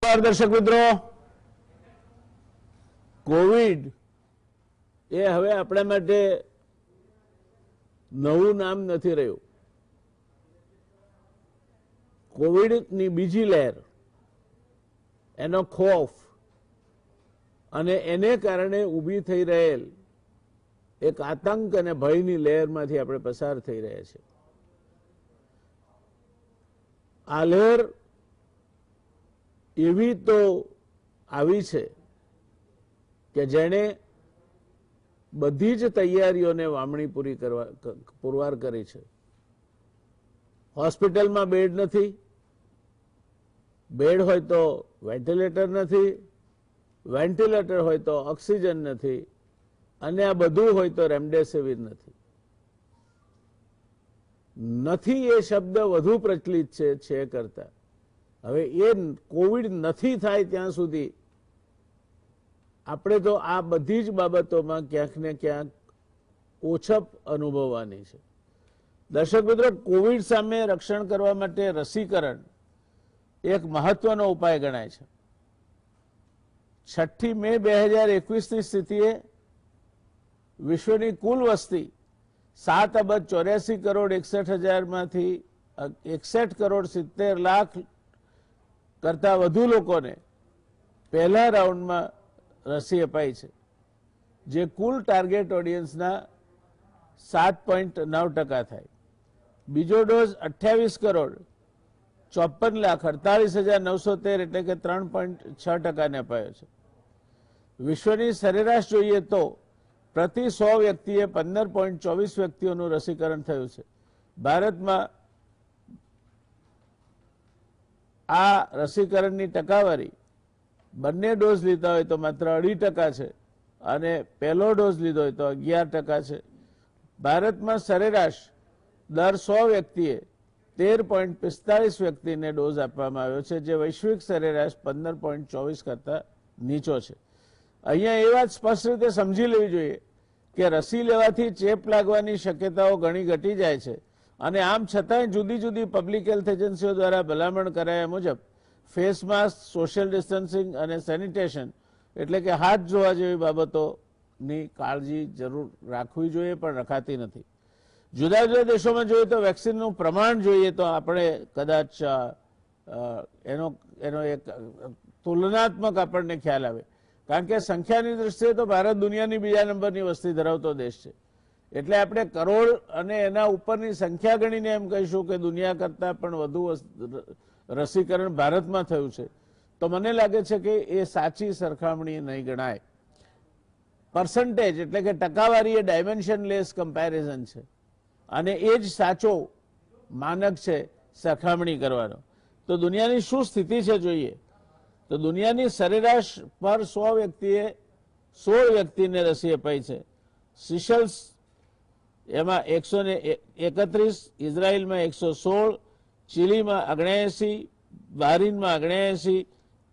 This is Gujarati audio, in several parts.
દર્શક મિત્રો, કોવિડ એ હવે આપણા માટે નવું નામ નથી રહ્યું. કોવિડની બીજી લહેર, એનો ખોફ અને એને કારણે ઊભી થઈ રહેલ એક આતંક અને ભયની લહેરમાંથી આપણે પસાર થઈ રહ્યા છીએ. આ લહેર એવી તો આવી છે કે જેણે બધી જ તૈયારીઓને વામણી પુરવાર કરી છે. હોસ્પિટલમાં બેડ નથી, બેડ હોય તો વેન્ટિલેટર નથી, વેન્ટિલેટર હોય તો ઓક્સિજન નથી, અને આ બધું હોય તો રેમડેસિવિર નથી. નથી એ શબ્દ વધુ પ્રચલિત છે કરતા. હવે એ કોવિડ નથી થાય ત્યાં સુધી આપણે તો આ બધી જ બાબતોમાં ક્યાંક ને ક્યાંક ઓછપ અનુભવવાની છે. દર્શક મિત્રો, કોવિડ સામે રક્ષણ કરવા માટે રસીકરણ એક મહત્વનો ઉપાય ગણાય છે. 6 મે 2021ની સ્થિતિએ વિશ્વની કુલ વસ્તી 7,84,61,00,000માંથી 61,70,00,000 કરતા વધુ લોકોને પહેલા રાઉન્ડમાં રસી અપાઈ છે, જે કુલ ટાર્ગેટ ઓડિયન્સના 7.9% થાય. બીજો ડોઝ 28,54,48,913 એટલે કે 3.6%ને અપાયો છે. વિશ્વની સરેરાશ જોઈએ તો પ્રતિ 100 વ્યક્તિએ 15.24 વ્યક્તિઓનું રસીકરણ થયું છે. ભારતમાં આ રસીકરણની ટકાવારી બંને ડોઝ લીધા હોય તો માત્ર 2.5% છે અને પહેલો ડોઝ લીધો હોય તો 11% છે. ભારતમાં સરેરાશ દર 100 વ્યક્તિએ 13.45 વ્યક્તિને ડોઝ આપવામાં આવ્યો છે, જે વૈશ્વિક સરેરાશ 15.24 કરતા નીચો છે. અહીંયા એ વાત સ્પષ્ટ રીતે સમજી લેવી જોઈએ કે રસી લેવાથી ચેપ લાગવાની શક્યતાઓ ઘણી ઘટી જાય છે, અને આમ છતાંય જુદી જુદી પબ્લિક હેલ્થ એજન્સીઓ દ્વારા ભલામણ કરાયા મુજબ ફેસ માસ્ક, સોશિયલ ડિસ્ટન્સિંગ અને સેનિટેશન એટલે કે હાથ ધોવા જેવી બાબતોની કાળજી જરૂર રાખવી જોઈએ, પણ રખાતી નથી. જુદા જુદા દેશોમાં જોઈએ તો વેક્સિનનું પ્રમાણ જોઈએ તો આપણે કદાચ એનો એક તુલનાત્મક આપણને ખ્યાલ આવે, કારણ કે સંખ્યાની દ્રષ્ટિએ તો ભારત દુનિયાની બીજા નંબરની વસ્તી ધરાવતો દેશ છે. એટલે આપણે કરોડ અને એના ઉપરની સંખ્યા ગણીને એમ કહીશું કે દુનિયા કરતાં પણ વધુ રસીકરણ ભારતમાં થયું છે, તો મને લાગે છે કે એ સાચી સરખામણી નહીં ગણાય. પર્સન્ટેજ એટલે કે ટકાવારી એ ડાયમેન્શનલેસ કમ્પેરિઝન છે, અને એ જ સાચો માનક છે સરખામણી કરવાનો. તો દુનિયાની શું સ્થિતિ છે જોઈએ તો દુનિયાની સરેરાશ પર 100 વ્યક્તિએ 16 વ્યક્તિને રસી અપાઈ છે. સિશલ્સ એમાં 131, ઇઝરાયલમાં 116, ચીલીમાં 79, બહરીનમાં 79,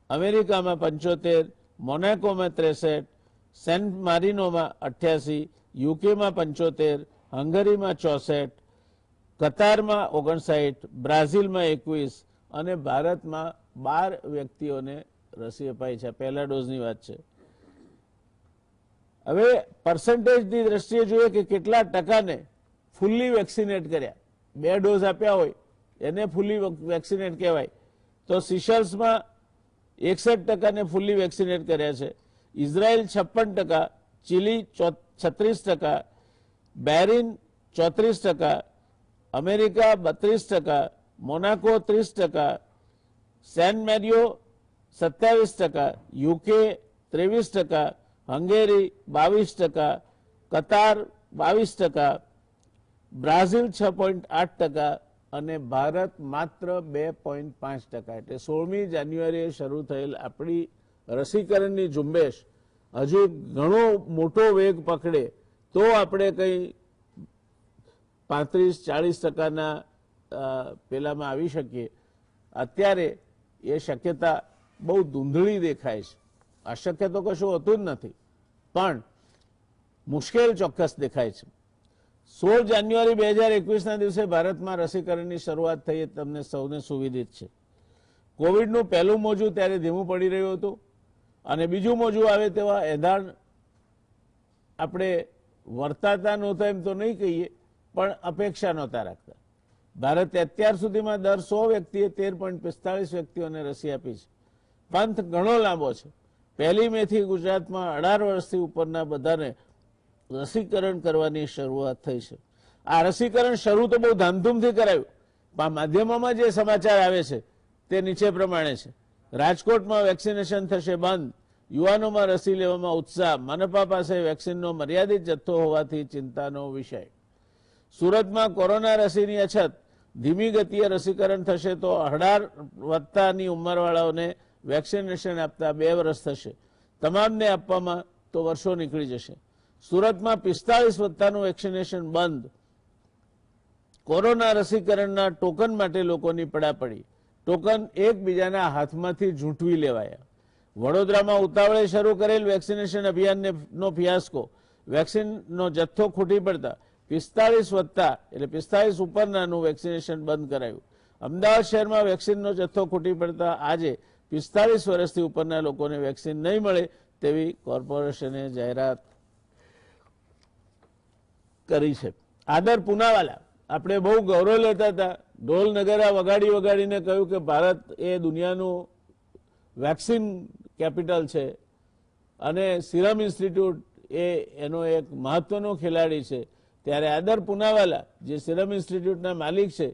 અમેરિકામાં 75, મોનાકોમાં 63, સેન મારિનોમાં 88, યુકેમાં 75, હંગરીમાં 64, કતારમાં 59, બ્રાઝિલમાં 21 અને ભારતમાં 12 વ્યક્તિઓને રસી અપાઈ છે. પહેલા ડોઝની વાત છે. હવે પર્સન્ટેજની દ્રષ્ટિએ જોઈએ કે કેટલા ટકાને ફૂલ્લી વેક્સિનેટ કર્યા, 2 ડોઝ આપ્યા હોય એને ફૂલ્લી વેક્સિનેટ કહેવાય, તો સિશલ્સમાં 61%ને ફૂલ્લી વેક્સિનેટ કર્યા છે, Israel 56%, Chile 36%, Bahrain 34%, America 32%, Monaco 30%, San Marino 27%, UK 23%, Hungary 22%, Qatar 22%, Brazil 6.8% અને ભારત માત્ર 2.5%. એટલે 16મી જાન્યુઆરીએ શરૂ થયેલ આપણી રસીકરણની ઝુંબેશ હજુ ઘણો મોટો વેગ પકડે તો આપણે કંઈ 35-40%ના પેલામાં આવી શકીએ. અત્યારે એ શક્યતા બહુ ધૂંધળી દેખાય છે. અશક્ય તો કશું હોતું જ નથી, પણ મુશ્કેલ ચોક્કસ દેખાય છે. 16 જાન્યુઆરી 2021ના દિવસે ભારતમાં રસીકરણની શરૂઆત થઈ, તમને સૌને સુવિદિત છે. કોવિડનું પહેલું મોજું ત્યારે ધીમું પડી રહ્યું હતું અને બીજું મોજું આવે તેવા એધાણ આપણે વર્તાતા નહોતા એમ તો નહીં કહીએ, પણ અપેક્ષા નહોતા રાખતા. ભારતે અત્યાર સુધીમાં દર 100 વ્યક્તિએ 13.45 વ્યક્તિઓને રસી આપી છે. પંથ ઘણો લાંબો છે. 1 મેથી ગુજરાતમાં 18 વર્ષથી ઉપરના બધાને રસીકરણ કરવાની શરૂઆત થઈ છે. આ રસીકરણ શરૂ તો બહુ ધામધૂમથી કરાયું, પણ માધ્યમોમાં જે સમાચાર આવે છે તે નીચે પ્રમાણે છે. રાજકોટમાં વેક્સિનેશન થશે બંધ, યુવાનોમાં રસી લેવામાં ઉત્સાહ, મનપા પાસે વેક્સિનનો મર્યાદિત જથ્થો હોવાથી ચિંતાનો વિષય. સુરતમાં કોરોના રસીની અછત, ધીમી ગતિએ રસીકરણ થશે તો 18 વત્તાની ઉંમરવાળાઓને વેક્સિનેશન આપતા 2 વર્ષ થશે. તમામને આપવામાં તો વર્ષો નીકળી જશે. સુરતમાં 45 વત્તાનું વેક્સિનેશન બંધ. કોરોના રસીકરણના ટોકન માટે લોકોની પડાપડી. ટોકન એકબીજાના હાથમાંથી ઝૂંટવી લેવાયા. વડોદરામાં ઉતાવળે શરૂ કરેલ વેક્સિનેશન અભિયાનનો ફિયાસ્કો. વેક્સિનનો જથ્થો ખૂટી પડતા 45 વત્તા એટલે 45 ઉપરનાનું વેક્સિનેશન બંધ કરાયું. અમદાવાદ શહેરમાં વેક્સિનનો જથ્થો ખૂટી પડતા આજે 45 વર્ષથી ઉપરના લોકોને વેક્સિન નહીં મળે તેવી કોર્પોરેશને જાહેરાત કરી છે. આદર પૂનાવાલા, આપણે બહુ ગૌરવ લેતા હતા, ઢોલ નગારા વગાડી વગાડીને કહ્યું કે ભારત એ દુનિયાનું વેક્સિન કેપિટલ છે અને સિરમ ઇન્સ્ટિટ્યૂટ એ એનો એક મહત્વનો ખેલાડી છે. ત્યારે આદર પૂનાવાલા જે સિરમ ઇન્સ્ટિટ્યૂટના માલિક છે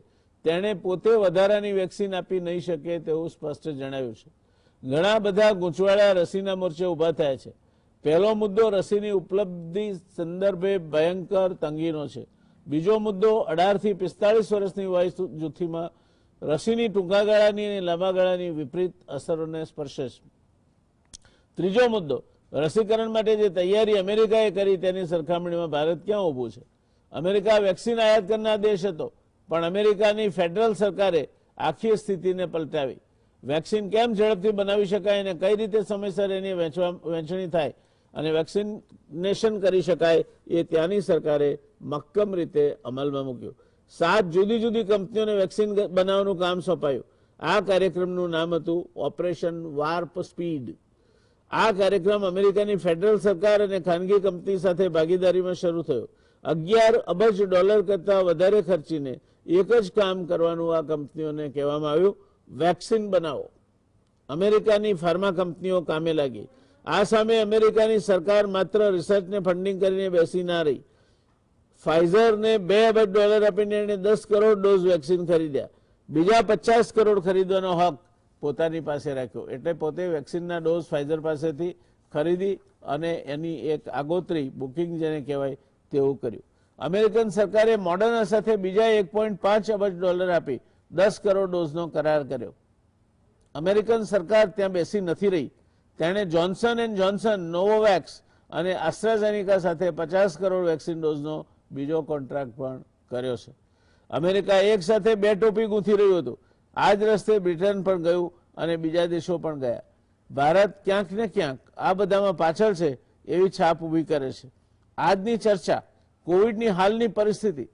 તેણે પોતે વધારાની વેક્સિન આપી નહીં શકે તેવું સ્પષ્ટ જણાવ્યું છે. ઘણા બધા ગૂંચવાડા રસીના મોરચે ઊભા થયા છે. પહેલો મુદ્દો રસીની ઉપલબ્ધિ સંદર્ભે ભયંકર તંગીનો છે. બીજો મુદ્દો 18 થી 45 વર્ષની વય જૂથીમાં રસીની ટૂંકા ગાળાની અને લાંબા ગાળાની વિપરીત અસરોને સ્પર્શે છે. ત્રીજો મુદ્દો રસીકરણ માટે જે તૈયારી અમેરિકાએ કરી તેની સરખામણીમાં ભારત ક્યાં ઊભું છે. અમેરિકા વેક્સિન આયાત કરનાર દેશ હતો, પણ અમેરિકાની ફેડરલ સરકારે આખી સ્થિતિને પલટાવી. વેક્સિન કેમ ઝડપથી બનાવી શકાય અને કઈ રીતે સમયસર એની વહેંચણી થાય અને વેક્સિનેશન કરી શકાય એ ત્યાંની સરકારે મક્કમ રીતે અમલમાં મૂક્યું. 7 જુદી જુદી કંપનીઓને વેક્સિન બનાવવાનું કામ સોંપાયું. આ કાર્યક્રમનું નામ હતું ઓપરેશન વાર્પ સ્પીડ. આ કાર્યક્રમ અમેરિકાની ફેડરલ સરકાર અને ખાનગી કંપની સાથે ભાગીદારીમાં શરૂ થયો. $11 અબજ કરતા વધારે ખર્ચીને એક જ કામ કરવાનું આ કંપનીઓને કહેવામાં આવ્યું, વેક્સિન બનાવો. અમેરિકાની ફાર્મા કંપનીઓ કામે લાગી. આ સામે અમેરિકાની સરકાર માત્ર રિસર્ચને ફંડિંગ કરીને બેસી ના રહી. ફાઇઝરને $2 અબજ આપીને એને 10 કરોડ ડોઝ વેક્સિન ખરીદ્યા. બીજા 50 કરોડ ખરીદવાનો હક પોતાની પાસે રાખ્યો. એટલે પોતે વેક્સિનના ડોઝ ફાઇઝર પાસેથી ખરીદી અને એની એક આગોતરી બુકિંગ જેને કહેવાય તેવું કર્યું. અમેરિકન સરકારે મોડર્ના સાથે બીજા $1.5 અબજ આપી 10 કરોડ ડોઝનો કરાર કર્યો. અમેરિકન સરકાર ત્યાં બેસી નથી રહી. તેણે જોન્સન એન્ડ જોન્સન, નોવોવેક્સ અને આસ્ટ્રાઝેનિકા સાથે 50 કરોડ વેક્સિન ડોઝનો બીજો કોન્ટ્રાક્ટ પણ કર્યો છે. અમેરિકા એક સાથે 2 ટોપી ગૂંથી રહ્યું હતું. આ જ રસ્તે બ્રિટન પણ ગયું અને બીજા દેશો પણ ગયા. ભારત ક્યાંક ને ક્યાંક આ બધામાં પાછળ છે એવી છાપ ઊભી કરે છે. આજની ચર્ચા કોવિડની હાલની પરિસ્થિતિ,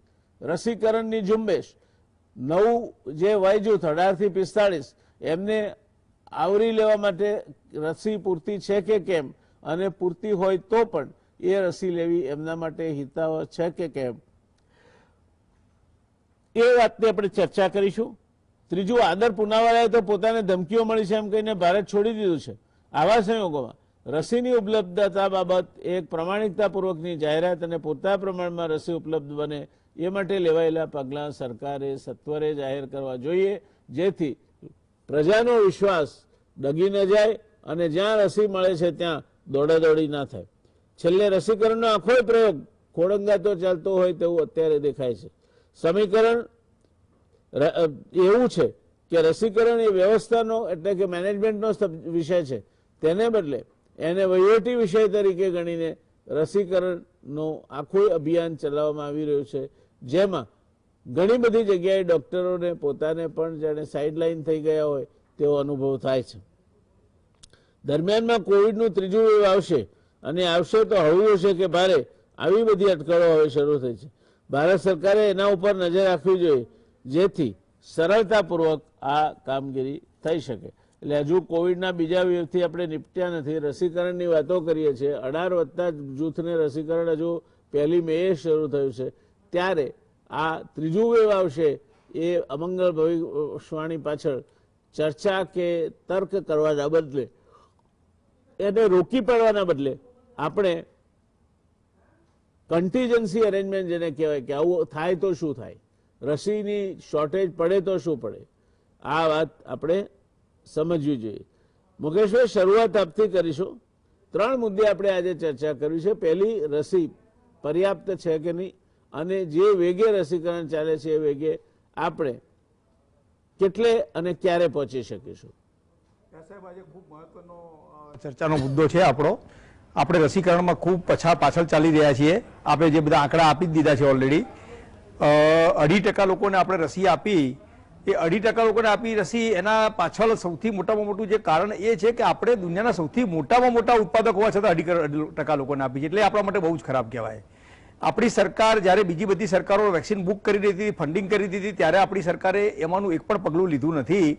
રસીકરણની ઝુંબેશ, નવું જે વય જૂથ 18 થી 45 એમને આવરી લેવા માટે રસી પૂરતી છે કે કેમ અને પૂરતી હોય તો પણ એ રસી લેવી એમના માટે હિતાવહ છે કે કેમ એ વાતની આપણે ચર્ચા કરીશું. ત્રીજું, આદર પૂનાવાલાએ તો પોતાને ધમકીઓ મળી છે એમ કહીને ભારત છોડી દીધું છે. આવા સંયોગોમાં રસીની ઉપલબ્ધતા બાબત એક પ્રમાણિકતાપૂર્વકની જાહેરાત અને પૂરતા પ્રમાણમાં રસી ઉપલબ્ધ બને એ માટે લેવાયેલા પગલાં સરકારે સત્વરે જાહેર કરવા જોઈએ, જેથી પ્રજાનો વિશ્વાસ ડગી ન જાય અને જ્યાં રસી મળે છે ત્યાં દોડાદોડી ના થાય. છેલ્લે રસીકરણનો આખો પ્રયોગ ખોળંગાતો ચાલતો હોય તેવું અત્યારે દેખાય છે. સમીકરણ એવું છે કે રસીકરણ એ વ્યવસ્થાનો એટલે કે મેનેજમેન્ટનો વિષય છે. તેને બદલે એને વહીવટી વિષય તરીકે ગણીને રસીકરણનું આખું અભિયાન ચલાવવામાં આવી રહ્યું છે, જેમાં ઘણી બધી જગ્યાએ ડોક્ટરોને પોતાને પણ જાણે સાઇડલાઇન થઈ ગયા હોય તેવો અનુભવ થાય છે. દરમિયાનમાં કોવિડનું ત્રીજું વેવ આવશે અને આવશે તો હળવું હશે કે ભારે, આવી બધી અટકળો હવે શરૂ થઈ છે. ભારત સરકારે એના ઉપર નજર રાખવી જોઈએ, જેથી સરળતાપૂર્વક આ કામગીરી થઈ શકે. એટલે હજુ કોવિડના બીજા વેવથી આપણે નિપટ્યા નથી. રસીકરણની વાતો કરીએ છીએ. 18+ જૂથને રસીકરણ હજુ 1 મે શરૂ થયું છે. ત્યારે આ ત્રીજું વેવ આવશે એ અમંગળ ભવિષ્યવાણી પાછળ ચર્ચા કે તર્ક કરવાના બદલે, એને રોકી પાડવાના બદલે આપણે કન્ટીજન્સી અરેન્જમેન્ટ જેને કહેવાય કે આવું થાય તો શું થાય, રસીની શોર્ટેજ પડે તો શું પડે, આ વાત આપણે સમજવી જોઈએ. મુકેશભાઈ, શરૂઆત આપથી કરીશું. 3 મુદ્દે આપણે આજે ચર્ચા કરવી છે. પહેલી, રસી પર્યાપ્ત છે કે નહીં, અને જે વેગે રસીકરણ ચાલે છે એ વેગે આપણે કેટલે અને ક્યારે પહોંચી શકીશું. સાહેબ, આજે ખૂબ મહત્વનો ચર્ચાનો મુદ્દો છે આપણો. આપણે રસીકરણમાં ખૂબ પાછળ ચાલી રહ્યા છીએ. આપણે જે બધા આંકડા આપી જ દીધા છે ઓલરેડી. 2.5% લોકોને આપણે રસી આપી. એ 2.5% લોકોને આપી રસી, એના પાછળ સૌથી મોટામાં મોટું જે કારણ એ છે કે આપણે દુનિયાના સૌથી મોટામાં મોટા ઉત્પાદક હોવા છતાં 2.5% લોકોને આપી છે. એટલે આપણા માટે બહુ જ ખરાબ કહેવાય. આપણી સરકાર જ્યારે બીજી બધી સરકારો વેક્સિન બુક કરી દીધી, ફંડિંગ કરી દીધી, ત્યારે આપણી સરકારે એમાંનું એક પણ પગલું લીધું નથી.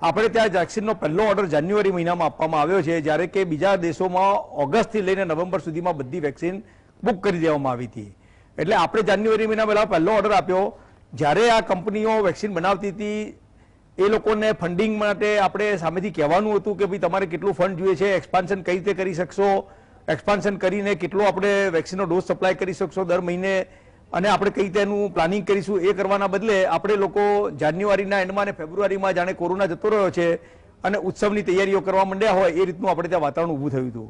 આપણે ત્યાં વેક્સિનનો પહેલો ઓર્ડર જાન્યુઆરી મહિનામાં આપવામાં આવ્યો છે, જ્યારે કે બીજા દેશોમાં ઓગસ્ટથી લઈને નવેમ્બર સુધીમાં બધી વેક્સિન બુક કરી દેવામાં આવી હતી. એટલે આપણે જાન્યુઆરી મહિનામાં પહેલો ઓર્ડર આપ્યો. જ્યારે આ કંપનીઓ વેક્સિન બનાવતી હતી એ લોકોને ફંડિંગ માટે આપણે સામેથી કહેવાનું હતું કે ભાઈ તમારે કેટલું ફંડ જોઈએ છે, એક્સપાન્શન કઈ રીતે કરી શકશો, એક્સપાન્શન કરીને કેટલો આપણે વેક્સિનનો ડોઝ સપ્લાય કરી શકશો દર મહિને, અને આપણે કઈ રીતે એનું પ્લાનિંગ કરીશું. એ કરવાના બદલે આપણે લોકો જાન્યુઆરીના એન્ડમાં અને ફેબ્રુઆરીમાં જાણે કોરોના જતો રહ્યો છે અને ઉત્સવની તૈયારીઓ કરવા માંડ્યા હોય એ રીતનું આપણે ત્યાં વાતાવરણ ઊભું થયું હતું.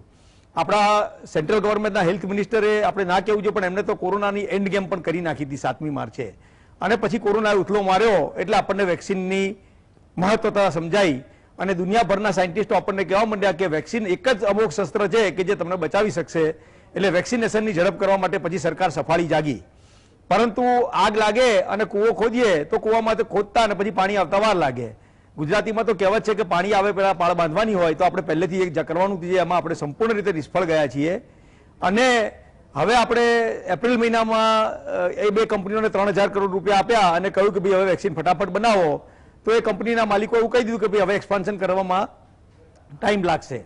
આપણા સેન્ટ્રલ ગવર્મેન્ટના હેલ્થ મિનિસ્ટરે, આપણે ના કહેવું જોઈએ પણ એમને તો કોરોનાની એન્ડ ગેમ પણ કરી નાખી હતી 7મી માર્ચે. અને પછી કોરોનાએ ઉથલો માર્યો એટલે આપણને વેક્સિનની મહત્વતા સમજાઈ અને દુનિયાભરના સાયન્ટિસ્ટો આપણને કહેવા માંડ્યા કે વેક્સિન એક જ અમોઘ શસ્ત્ર છે કે જે તમને બચાવી શકશે. એટલે વેક્સિનેશનની ઝડપ કરવા માટે પછી સરકાર સફાળી જાગી. પરંતુ આગ લાગે અને કૂવો ખોદીએ તો કૂવામાં ખોદતા અને પછી પાણી આવતા વાર લાગે. ગુજરાતીમાં તો કહેવત છે કે પાણી આવે પહેલા પાળ બાંધવાની હોય, તો આપણે પહેલેથી એક કરવાનું છે, એમાં આપણે સંપૂર્ણ રીતે નિષ્ફળ ગયા છીએ. અને હવે આપણે એપ્રિલ મહિનામાં એ 2 કંપનીઓને 3000 કરોડ રૂપિયા આપ્યા અને કહ્યું કે ભાઈ હવે વેક્સિન ફટાફટ બનાવો. તો એ કંપનીના માલિકો એવું કહી દીધું કે ભાઈ હવે એક્સપાન્શન કરવામાં ટાઈમ લાગશે.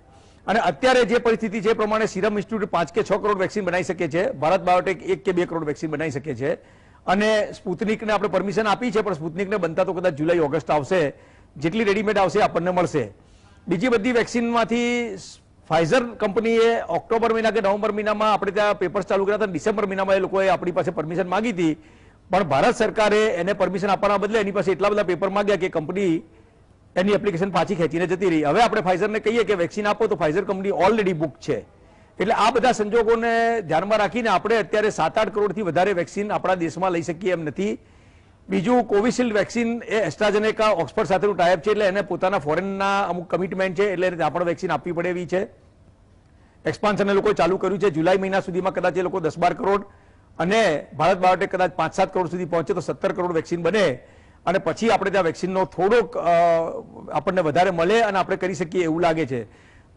અને અત્યારે જે પરિસ્થિતિ છે એ પ્રમાણે સિરમ ઇન્સ્ટિટ્યૂટ 5 કે 6 કરોડ વેક્સિન બનાવી શકે છે, ભારત બાયોટેક 1 કે 2 કરોડ વેક્સિન બનાવી શકે છે. અને સ્પુતનિકને આપણે પરમિશન આપી છે, પણ સ્પુતનિકને બનતા તો કદાચ જુલાઈ ઓગસ્ટ આવશે. જેટલી રેડીમેડ આવશે આપણને મળશે. બીજી બધી વેક્સિનમાંથી ફાઇઝર કંપનીએ ઓક્ટોબર મહિના કે નવેમ્બર મહિનામાં આપણે ત્યાં પેપર્સ ચાલુ કર્યા હતા. ડિસેમ્બર મહિનામાં એ લોકોએ આપણી પાસે પરમિશન માંગી હતી, પણ ભારત સરકારે એને પરમિશન આપવાના બદલે એની પાસે એટલા બધા પેપર માંગ્યા કે કંપની એની એપ્લિકેશન પાછી ખેંચીને જતી રહી. હવે આપણે ફાઇઝરને કહીએ કે વેક્સિન આપો તો ફાઇઝર કંપની ઓલરેડી બુક છે. એટલે આ બધા સંજોગોને ધ્યાનમાં રાખીને આપણે અત્યારે 7-8 કરોડથી વધારે વેક્સિન આપણા દેશમાં લઈ શકીએ એમ નથી. બીજું, કોવિશિલ્ડ વેક્સિન એ એસ્ટ્રાઝેનેકા ઓક્સફર્ડ સાથેનું ટાઈપ છે, એટલે એને પોતાના ફોરેનના અમુક કમિટમેન્ટ છે, એટલે ત્યાં પણ વેક્સિન આપવી પડે એવી છે. એક્સપાન્શન એ લોકોએ ચાલુ કર્યું છે. જુલાઈ મહિના સુધીમાં કદાચ એ લોકો 10-12 કરોડ અને ભારત બાયોટેક કદાચ 5-7 કરોડ સુધી પહોંચે તો 17 કરોડ વેક્સિન બને. અને પછી આપણે ત્યાં વેક્સિનનો થોડોક આપણને વધારે મળે અને આપણે કરી શકીએ એવું લાગે છે.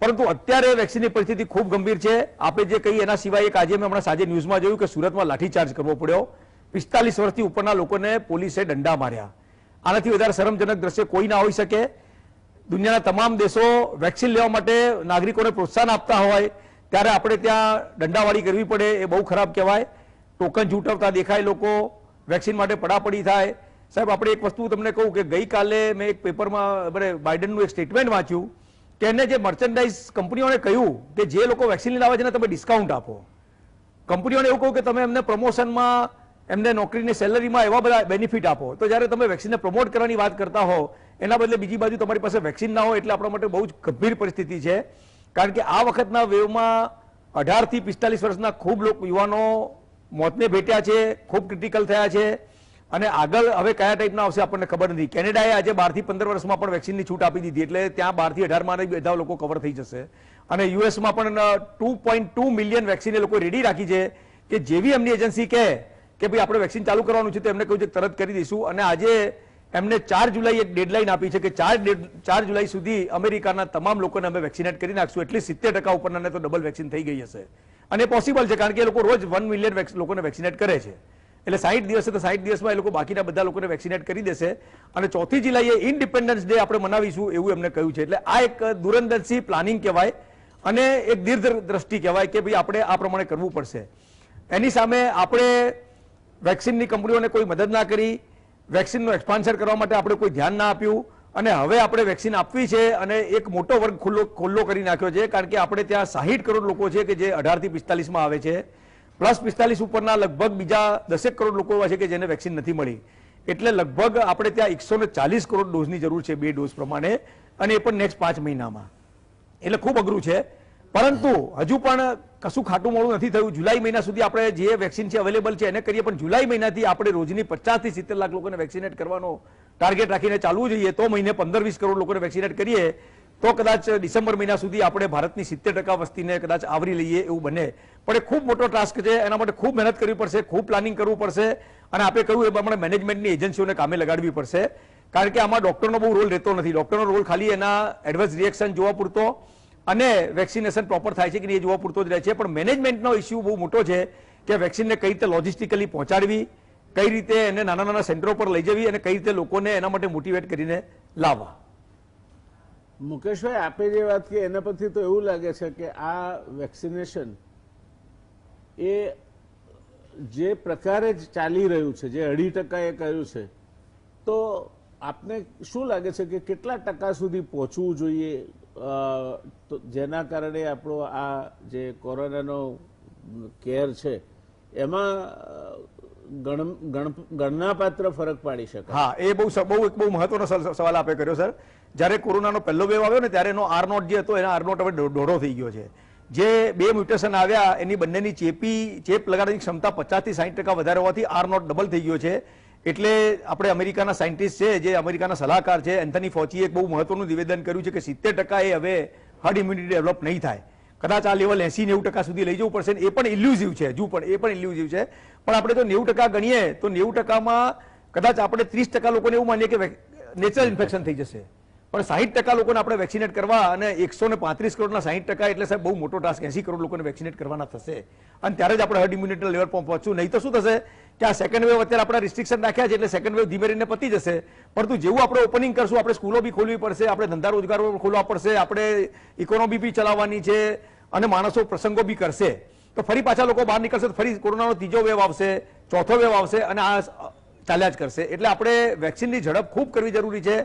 પરંતુ અત્યારે વેક્સિનની પરિસ્થિતિ ખૂબ ગંભીર છે. આપણે જે કહી એના સિવાય એક આજે મેં હમણાં સાંજે ન્યૂઝમાં જોયું કે સુરતમાં લાઠીચાર્જ કરવો પડ્યો. 45 વર્ષથી ઉપરના લોકોને પોલીસે દંડા માર્યા. આનાથી વધારે શરમજનક દ્રશ્ય કોઈ ના હોઈ શકે. દુનિયાના તમામ દેશો વેક્સિન લેવા માટે નાગરિકોને પ્રોત્સાહન આપતા હોય ત્યારે આપણે ત્યાં દંડાવાળી કરવી પડે, એ બહુ ખરાબ કહેવાય. ટોકન ઝૂંટવતા દેખાય લોકો, વેક્સિન માટે પડાપડી થાય. સાહેબ, આપણે એક વસ્તુ તમને કહું કે ગઈકાલે મેં એક પેપરમાં બાઇડનનું એક સ્ટેટમેન્ટ વાંચ્યું કે એને જે મર્ચેન્ડાઇઝ કંપનીઓને કહ્યું કે જે લોકો વેક્સિન લઈને આવે છે ને તમે ડિસ્કાઉન્ટ આપો. કંપનીઓને એવું કહું કે તમે એમને પ્રમોશનમાં, એમને નોકરીની સેલરીમાં એવા બધા બેનિફિટ આપો. તો જ્યારે તમે વેક્સિનને પ્રમોટ કરવાની વાત કરતા હો એના બદલે બીજી બાજુ તમારી પાસે વેક્સિન ના હોય એટલે આપણા માટે બહુ જ ગંભીર પરિસ્થિતિ છે. કારણ કે આ વખતના વેવમાં 18 થી 45 વર્ષના ખૂબ યુવાનો મોતને ભેટ્યા છે, ખૂબ ક્રિટિકલ થયા છે. અને આગળ હવે કયા ટાઈપના આવશે આપણને ખબર નથી. કેનેડાએ આજે 12 થી 15 વર્ષમાં પણ વેક્સિનની છૂટ આપી દીધી, એટલે ત્યાં 12 થી 18 માં બધા લોકો કવર થઈ જશે. અને યુએસમાં પણ 2.2 મિલિયન વેક્સિન એ લોકો રેડી રાખી છે કે જેવી એમની એજન્સી કહે કે ભાઈ આપણે વેક્સિન ચાલુ કરવાનું છે તો એમને કહ્યું છે તરત કરી દઈશું. અને આજે એમને 4 જુલાઈ એક ડેડલાઇન આપી છે કે 4 જુલાઈ સુધી અમેરિકાના તમામ લોકોને અમે વેક્સિનેટ કરી નાખશું. એટલે 70% ઉપરના તો ડબલ વેક્સિન થઈ ગઈ હશે. અને પોસિબલ છે કારણ કે એ લોકો રોજ 1 મિલિયન લોકોને વેક્સિનેટ કરે છે. એટલે 60 દિવસ તો 60 દિવસમાં એ લોકો બાકીના બધા લોકોને વેક્સિનેટ કરી દેશે અને 4થી જુલાઈએ ઇન્ડિપેન્ડન્સ ડે આપણે મનાવીશું એવું એમને કહ્યું છે. એટલે આ એક દૂરંદર્શી પ્લાનિંગ કહેવાય અને એક દીર્ઘદ્રષ્ટિ કહેવાય કે ભાઈ આપણે આ પ્રમાણે કરવું પડશે. એની સામે આપણે વેક્સિનની કંપનીઓને કોઈ મદદ ના કરી, વેક્સિનનું એક્સપાન્શન કરવા માટે આપણે કોઈ ધ્યાન ના આપ્યું અને હવે આપણે વેક્સિન આપવી છે અને એક મોટો વર્ગ ખુલ્લો કરી નાખ્યો છે. કારણ કે આપણે ત્યાં 60 કરોડ લોકો છે કે જે 18 થી 45 માં આવે છે, પ્લસ 45 ઉપરના લગભગ બીજા 10 કરોડ લોકો એવા છે કે જેને વેક્સિન નથી મળી. એટલે લગભગ આપણે ત્યાં 140 કરોડ ડોઝની જરૂર છે 2 ડોઝ પ્રમાણે, અને એ પણ નેક્સ્ટ 5 મહિનામાં. એટલે ખૂબ અઘરું છે. પરંતુ હજુ પણ કશું ખાટું મોડું નથી થયું. જુલાઈ મહિના સુધી આપણે જે વેક્સિન છે અવેલેબલ છે એને કરીએ, પણ જુલાઈ મહિનાથી આપણે રોજની 50 થી 70 લાખ લોકોને વેક્સિનેટ કરવાનો ટાર્ગેટ રાખીને ચાલવું જોઈએ. તો મહિને 15-20 કરોડ લોકોને વેક્સિનેટ કરીએ તો કદાચ ડિસેમ્બર મહિના સુધી આપણે ભારતની 70% વસ્તીને કદાચ આવરી લઈએ એવું બને. પણ એ ખૂબ મોટો ટાસ્ક છે. એના માટે ખૂબ મહેનત કરવી પડશે, ખૂબ પ્લાનિંગ કરવું પડશે અને આપણે કહ્યું એ પ્રમાણે મેનેજમેન્ટની એજન્સીઓને કામે લગાડવી પડશે. કારણ કે આમાં ડોક્ટરનો બહુ રોલ રહેતો નથી. ડોક્ટરનો રોલ ખાલી એના એડવર્સ રિએક્શન જોવા પૂરતો અને વેક્સિનેશન પ્રોપર થાય છે કે નહીં એ જોવા પૂરતો જ રહે છે. પણ મેનેજમેન્ટનો ઇસ્યુ બહુ મોટો છે કે વેક્સિનને કઈ રીતે લોજિસ્ટિકલી પહોંચાડવી, કઈ રીતે એને નાના નાના સેન્ટરો પર લઈ જવી અને કઈ રીતે લોકોને એના માટે મોટિવેટ કરીને લાવવા. મુકેશભાઈ, આપે જે વાત કરી એના પરથી તો એવું લાગે છે કે આ વેક્સિનેશન એ જે પ્રકારે જ ચાલી રહ્યું છે, જે 2.5% એ કર્યું છે, તો આપને શું લાગે છે કે કેટલા ટકા સુધી પહોંચવું જોઈએ જેના કારણે આપણો આ જે કોરોનાનો કેર છે એમાં ગણનાપાત્ર ફરક પાડી શકે? હા, એ બહુ મહત્વનો સવાલ આપે કર્યો સર. જ્યારે કોરોનાનો પહેલો વેવ આવ્યો ને ત્યારે એનો R0 જે હતો એના R0 હવે દોઢો થઈ ગયો છે. જે 2 મ્યુટેશન આવ્યા એની બંનેની ચેપ લગાડવાની ક્ષમતા 50 થી 60% વધારે હોવાથી R0 ડબલ થઈ ગયો છે. એટલે આપણે અમેરિકાના સાયન્ટિસ્ટ છે, જે અમેરિકાના સલાહકાર છે, એન્થની ફોચીએ એક બહુ મહત્વનું નિવેદન કર્યું છે કે 70% એ હવે હર્ડ ઇમ્યુનિટી ડેવલપ નહીં થાય. કદાચ આ લેવલ 80-90% સુધી લઈ જવું પડશે. એ પણ ઇલ્યુઝિવ છે, હજુ પણ એ પણ ઇલ્યુઝિવ છે. પણ આપણે જો 90% ગણીએ તો 90%માં કદાચ આપણે 30% લોકોને એવું માનીએ કે નેચરલ ઇન્ફેક્શન થઈ જશે. પણ 60% લોકોને આપણે વેક્સિનેટ કરવા અને 135 કરોડના 60% એટલે સાહેબ બહુ મોટો ટાસ્ક. 80 કરોડ લોકોને વેક્સિનેટ કરવાના થશે અને ત્યારે જ આપણે હર્ડ ઇમ્યુનિટી લેવલ પર પહોંચશું. નહીં તો શું થશે કે આ સેકન્ડ વેવ અત્યારે આપણે રિસ્ટ્રિક્શન રાખ્યા છે એટલે સેકન્ડ વેવ ધીમે રહીને પતી જશે. પરંતુ જેવું આપણે ઓપનિંગ કરશું, આપણે સ્કૂલો બી ખોલવી પડશે, આપણે ધંધા રોજગારો ખોલવા પડશે, આપણે ઇકોનોમી બી ચલાવવાની છે અને માણસો પ્રસંગો બી કરશે, તો ફરી પાછા લોકો બહાર નીકળશે, તો ફરી કોરોનાનો 3જો વેવ આવશે, 4થો વેવ આવશે અને આ ચાલ્યા જ કરશે. એટલે આપણે વેક્સિનની ઝડપ ખૂબ કરવી જરૂરી છે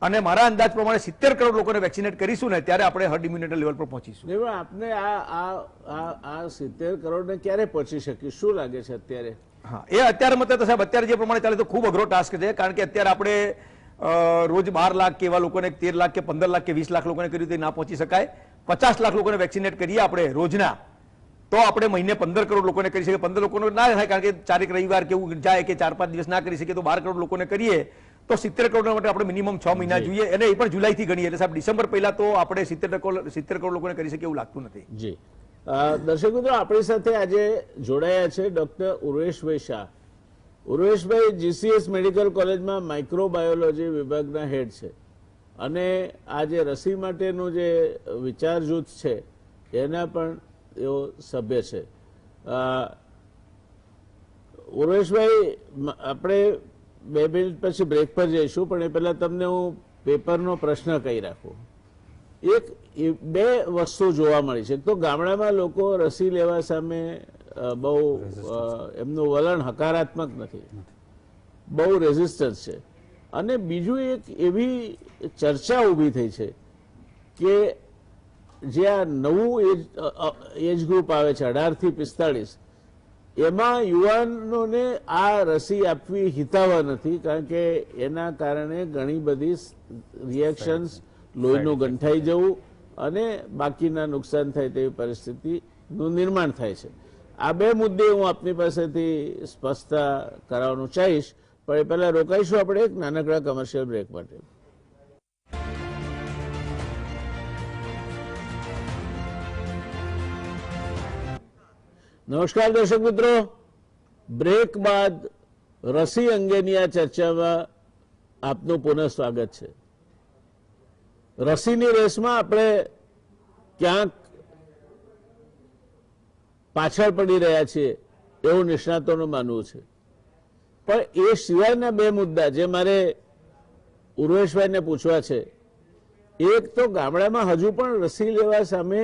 અને મારા અંદાજ પ્રમાણે 70 કરોડ લોકોને વેક્સિનેટ કરીશું ને ત્યારે આપણે હર્ડ ઇમ્યુનિટી લેવલ પર પહોંચીશું. આપને આ 70 કરોડને ક્યારે પહોંચી શકીશું શું લાગે છે અત્યારે? હા, એ અત્યારે મતે તો સાહેબ અત્યારે જે પ્રમાણે ચાલે તો ખૂબ અઘરો ટાસ્ક છે. કારણ કે અત્યારે આપણે રોજ 12 લાખ કે એવા લોકોને 13 લાખ કે 15 લાખ કે 20 લાખ લોકોને કર્યું તે ના પહોંચી શકાય. 50 લાખ લોકોને વેક્સિનેટ કરીએ આપણે રોજના તો આપણે મહિને 15 કરોડ લોકોને કરી શકીએ. 15 લોકોને ના થાય કારણ કે 4 રવિવાર કેવું જાય કે 4-5 દિવસ ના કરી શકીએ, તો 12 કરોડ લોકોને કરીએ તો 70 કરોડ માટે આપણે મિનિમમ 6 મહિના જોઈએ અને એ પણ જુલાઈથી ગણીએ. એટલે સાહેબ ડિસેમ્બર પહેલા તો આપણે 70 કરોડ લોકોને કરી શકીએ એવું લાગતું નથી. જી દર્શક મિત્રો, આપણી સાથે આજે જોડાયા છે ડોક્ટર ઉર્વેશભાઈ શાહ. ઉર્વેશભાઈ GCS મેડિકલ કોલેજમાં માઇક્રોબાયોલોજી વિભાગના હેડ છે અને આ જે રસી માટેનું જે વિચાર જૂથ છે એના પણ એઓ સભ્ય છે. ઉર્વેશભાઈ, આપણે 2 મિનિટ પછી બ્રેક પર જઈશું, પણ એ પહેલા તમને હું પેપરનો પ્રશ્ન કહી રાખું. બે વસ્તુ જોવા મળી છે. તો ગામડામાં લોકો રસી લેવા સામે બહુ એમનું વલણ હકારાત્મક નથી, બહુ રેઝિસ્ટન્સ છે. અને બીજું એક એવી ચર્ચા ઊભી થઈ છે કે જે આ નવું એજ ગ્રુપ આવે છે 18 થી 45, એમાં યુવાનોને આ રસી આપવી હિતાવહ નથી, કારણ કે એના કારણે ઘણી બધી રિએક્શન્સ, લોહીનું ગંઠાઈ જવું અને બાકીના નુકસાન થાય તેવી પરિસ્થિતિનું નિર્માણ થાય છે. આ 2 મુદ્દે હું આપની પાસેથી સ્પષ્ટતા કરાવવાનું ચાહીશ, પણ એ પહેલા રોકાઈશું આપણે એક નાનકડા કમર્શિયલ બ્રેક માટે. નમસ્કાર દર્શક મિત્રો, બ્રેક બાદ રસી અંગેની આ ચર્ચામાં આપનું પુનઃ સ્વાગત છે. રસીની રેસમાં આપણે ક્યાંક પાછળ પડી રહ્યા છીએ એવું નિષ્ણાતોનું માનવું છે. પણ એ સિવાયના બે મુદ્દા જે મારે ઉર્વેશભાઈને પૂછવા છે, એક તો ગામડામાં હજુ પણ રસી લેવા સામે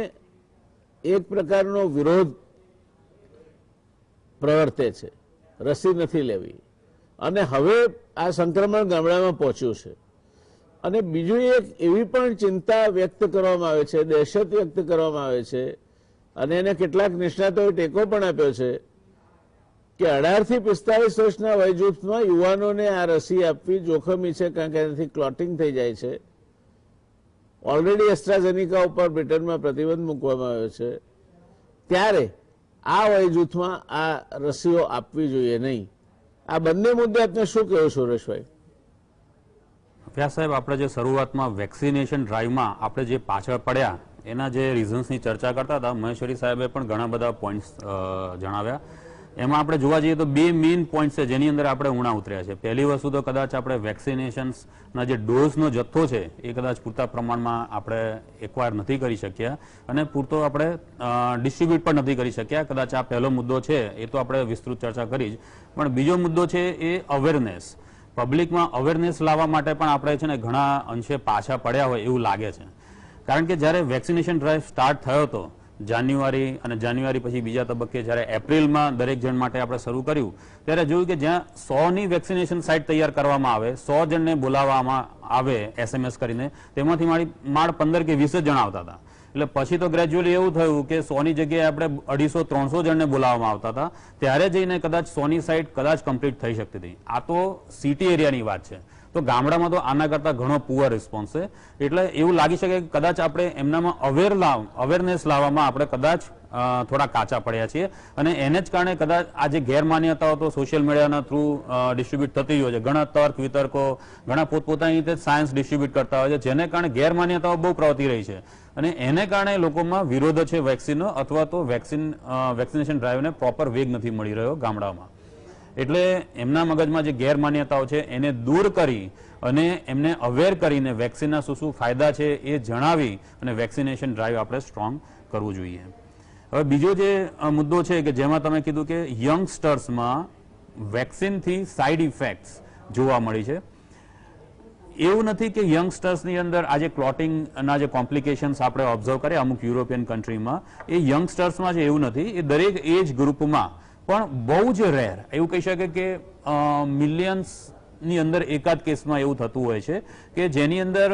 એક પ્રકારનો વિરોધ પ્રવર્તે છે, રસી નથી લેવી, અને હવે આ સંક્રમણ ગામડામાં પહોંચ્યું છે. અને બીજું એક એવી પણ ચિંતા વ્યક્ત કરવામાં આવે છે, દહેશત વ્યક્ત કરવામાં આવે છે, અને એને કેટલાક નિષ્ણાતોએ ટેકો પણ આપ્યો છે કે 18 થી 45 વર્ષના વયજૂથમાં યુવાનોને આ રસી આપવી જોખમી છે, કારણ કે એનાથી ક્લોટિંગ થઈ જાય છે. ઓલરેડી એસ્ટ્રાઝેનિકા ઉપર બ્રિટનમાં પ્રતિબંધ મૂકવામાં આવ્યો છે. ત્યારે આ વયજૂથમાં આ રસીઓ આપવી જોઈએ નહીં. આ બંને મુદ્દે આપને શું કહ્યું સુરેશભાઈ? વ્યાસ સાહેબ, આપણે જે શરૂઆતમાં વેક્સિનેશન ડ્રાઈવમાં આપણે જે પાછળ પડ્યા એના જે રીઝન્સની ચર્ચા કરતા હતા, મહેશ્વરી સાહેબે પણ ઘણા બધા પોઈન્ટ્સ જણાવ્યા. એમાં આપણે જોવા જઈએ તો બે મેઇન પોઈન્ટ છે જેની અંદર આપણે ઉણા ઉતર્યા છે. પહેલી વસ્તુ તો કદાચ આપણે વેક્સિનેશન્સના જે ડોઝનો જથ્થો છે એ કદાચ પૂરતા પ્રમાણમાં આપણે એક્વાયર નથી કરી શક્યા અને પૂરતો આપણે ડિસ્ટ્રીબ્યુટ પણ નથી કરી શક્યા. કદાચ આ પહેલો મુદ્દો છે, એ તો આપણે વિસ્તૃત ચર્ચા કરી જ. પણ બીજો મુદ્દો છે એ અવેરનેસ. પબ્લિકમાં અવેરનેસ લાવવા માટે પણ આપણે છે ને ઘણા અંશે પાછા પડ્યા હોય એવું લાગે છે. કારણ કે જ્યારે વેક્સિનેશન ડ્રાઈવ સ્ટાર્ટ થયો હતો જાન્યુઆરી, અને જાન્યુઆરી પછી બીજા તબક્કે જ્યારે એપ્રિલમાં દરેક જણ માટે આપણે શરૂ કર્યું, ત્યારે જોયું કે જ્યાં 100ની વેક્સિનેશન સાઇટ તૈયાર કરવામાં આવે, 100 જણને બોલાવવામાં આવે SMS કરીને, તેમાંથી માળ 15 કે 20 જણ આવતા હતા. એટલે પછી તો ગ્રેજ્યુઅલી એવું થયું કે 100ની જગ્યાએ આપણે 250-300 જણને બોલાવવામાં આવતા હતા. ત્યારે જઈને કદાચ 100ની સાઇટ કદાચ કમ્પ્લીટ થઈ શકતી હતી. આ તો સિટી એરિયાની વાત છે. તો ગામડામાં તો આના કરતા ઘણો પુઅર રિસ્પોન્સ છે. એટલે એવું લાગી શકે કે કદાચ આપણે એમનામાં અવેરનેસ લાવવામાં આપણે કદાચ થોડા કાચા પડ્યા છીએ, અને એને જ કારણે કદાચ આ જે ગેરમાન્યતાઓ તો સોશિયલ મીડિયાના થ્રુ ડિસ્ટ્રીબ્યુટ થતી હોય છે. ઘણા તર્ક વિતર્કો, ઘણા પોતપોતાની રીતે સાયન્સ ડિસ્ટ્રીબ્યુટ કરતા હોય છે, જેને કારણે ગેરમાન્યતાઓ બહુ પ્રવર્તી રહી છે, અને એને કારણે લોકોમાં વિરોધ છે વેક્સિનનો, અથવા તો વેક્સિનેશન ડ્રાઈવને પ્રોપર વેગ નથી મળી રહ્યો ગામડામાં. એટલે એમના મગજમાં જે ગેરમાન્યતાઓ છે એને દૂર કરી અને એમને અવેર કરીને વેક્સિનના શું ફાયદા છે એ જણાવી અને વેક્સિનેશન ડ્રાઈવ આપણે સ્ટ્રોંગ કરવું જોઈએ. હવે બીજો જે મુદ્દો છે કે જેમાં તમે કીધું કે યંગસ્ટર્સમાં વેક્સિનથી સાઇડ ઇફેક્ટ્સ જોવા મળી છે. એવું નથી કે યંગસ્ટર્સની અંદર આજે ક્લોટિંગના જે કોમ્પ્લિકેશન્સ આપણે ઓબ્ઝર્વ કરીએ અમુક યુરોપિયન કન્ટ્રીમાં, એ યંગસ્ટર્સમાં છે એવું નથી. એ દરેક એજ ગ્રુપમાં પણ બહુ જ રેર, એવું કહી શકે કે મિલિયન્સની અંદર એકાદ કેસમાં એવું થતું હોય છે કે જેની અંદર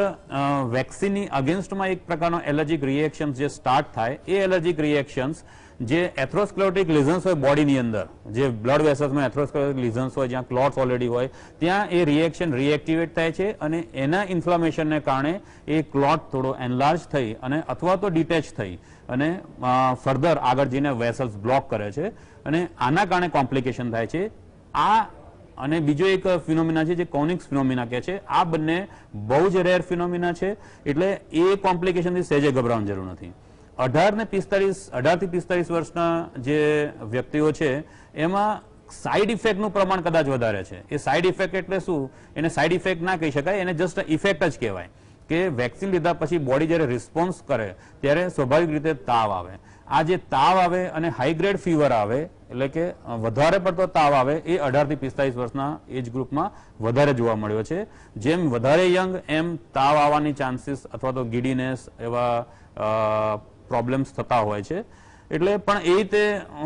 વેક્સિનની અગેન્સ્ટમાં એક પ્રકારનો એલર્જીક રિએક્શન્સ જે સ્ટાર્ટ થાય, એ એલર્જીક રિએક્શન્સ જે એથ્રોસ્ક્લેરોટિક લિઝન્સ હોય બોડીની અંદર, જે બ્લડ વેસલ્સમાં એથ્રોસ્ક્લેરોટિક લિઝન્સ હોય, જ્યાં ક્લોટ્સ ઓલરેડી હોય, ત્યાં એ રિએક્શન રિએક્ટિવેટ થાય છે, અને એના ઇન્ફ્લામેશનને કારણે એ ક્લોટ થોડો એનલાર્જ થઈ અને અથવા તો ડિટેચ થઈ અને ફર્ધર આગળ જઈને વેસલ્સ બ્લોક કરે છે, અને આના કારણે કોમ્પ્લિકેશન થાય છે. આ અને બીજો એક ફિનોમિના છે જે કોનિક્સ ફિનોમિના કહે છે. આ બંને બહુ જ રેર ફિનોમિના છે, એટલે એ કોમ્પ્લિકેશનથી સહેજે ગભરાવાની જરૂર નથી. 18 થી 45 વર્ષના જે વ્યક્તિઓ છે એમાં સાઇડ ઇફેક્ટનું પ્રમાણ કદાચ વધારે છે. એ સાઇડ ઇફેક્ટ એટલે શું? એને સાઇડ ઇફેક્ટ ના કહી શકાય, એને જસ્ટ ઇફેક્ટ જ કહેવાય કે વેક્સિન લીધા પછી બોડી જ્યારે રિસ્પોન્સ કરે ત્યારે સ્વાભાવિક રીતે તાવ આવે. આ જે તાવ આવે અને હાઈ ગ્રેડ ફીવર આવે, એટલે કે વધારે પડતો તાવ આવે, એ 18 થી 45 વર્ષના એજ ગ્રુપમાં વધારે જોવા મળ્યો છે. જેમ વધારે યંગ એમ તાવ આવવાની ચાન્સીસ અથવા તો ગીડીનેસ એવા પ્રોબ્લેમ્સ થતા હોય છે. એટલે પણ એ રીતે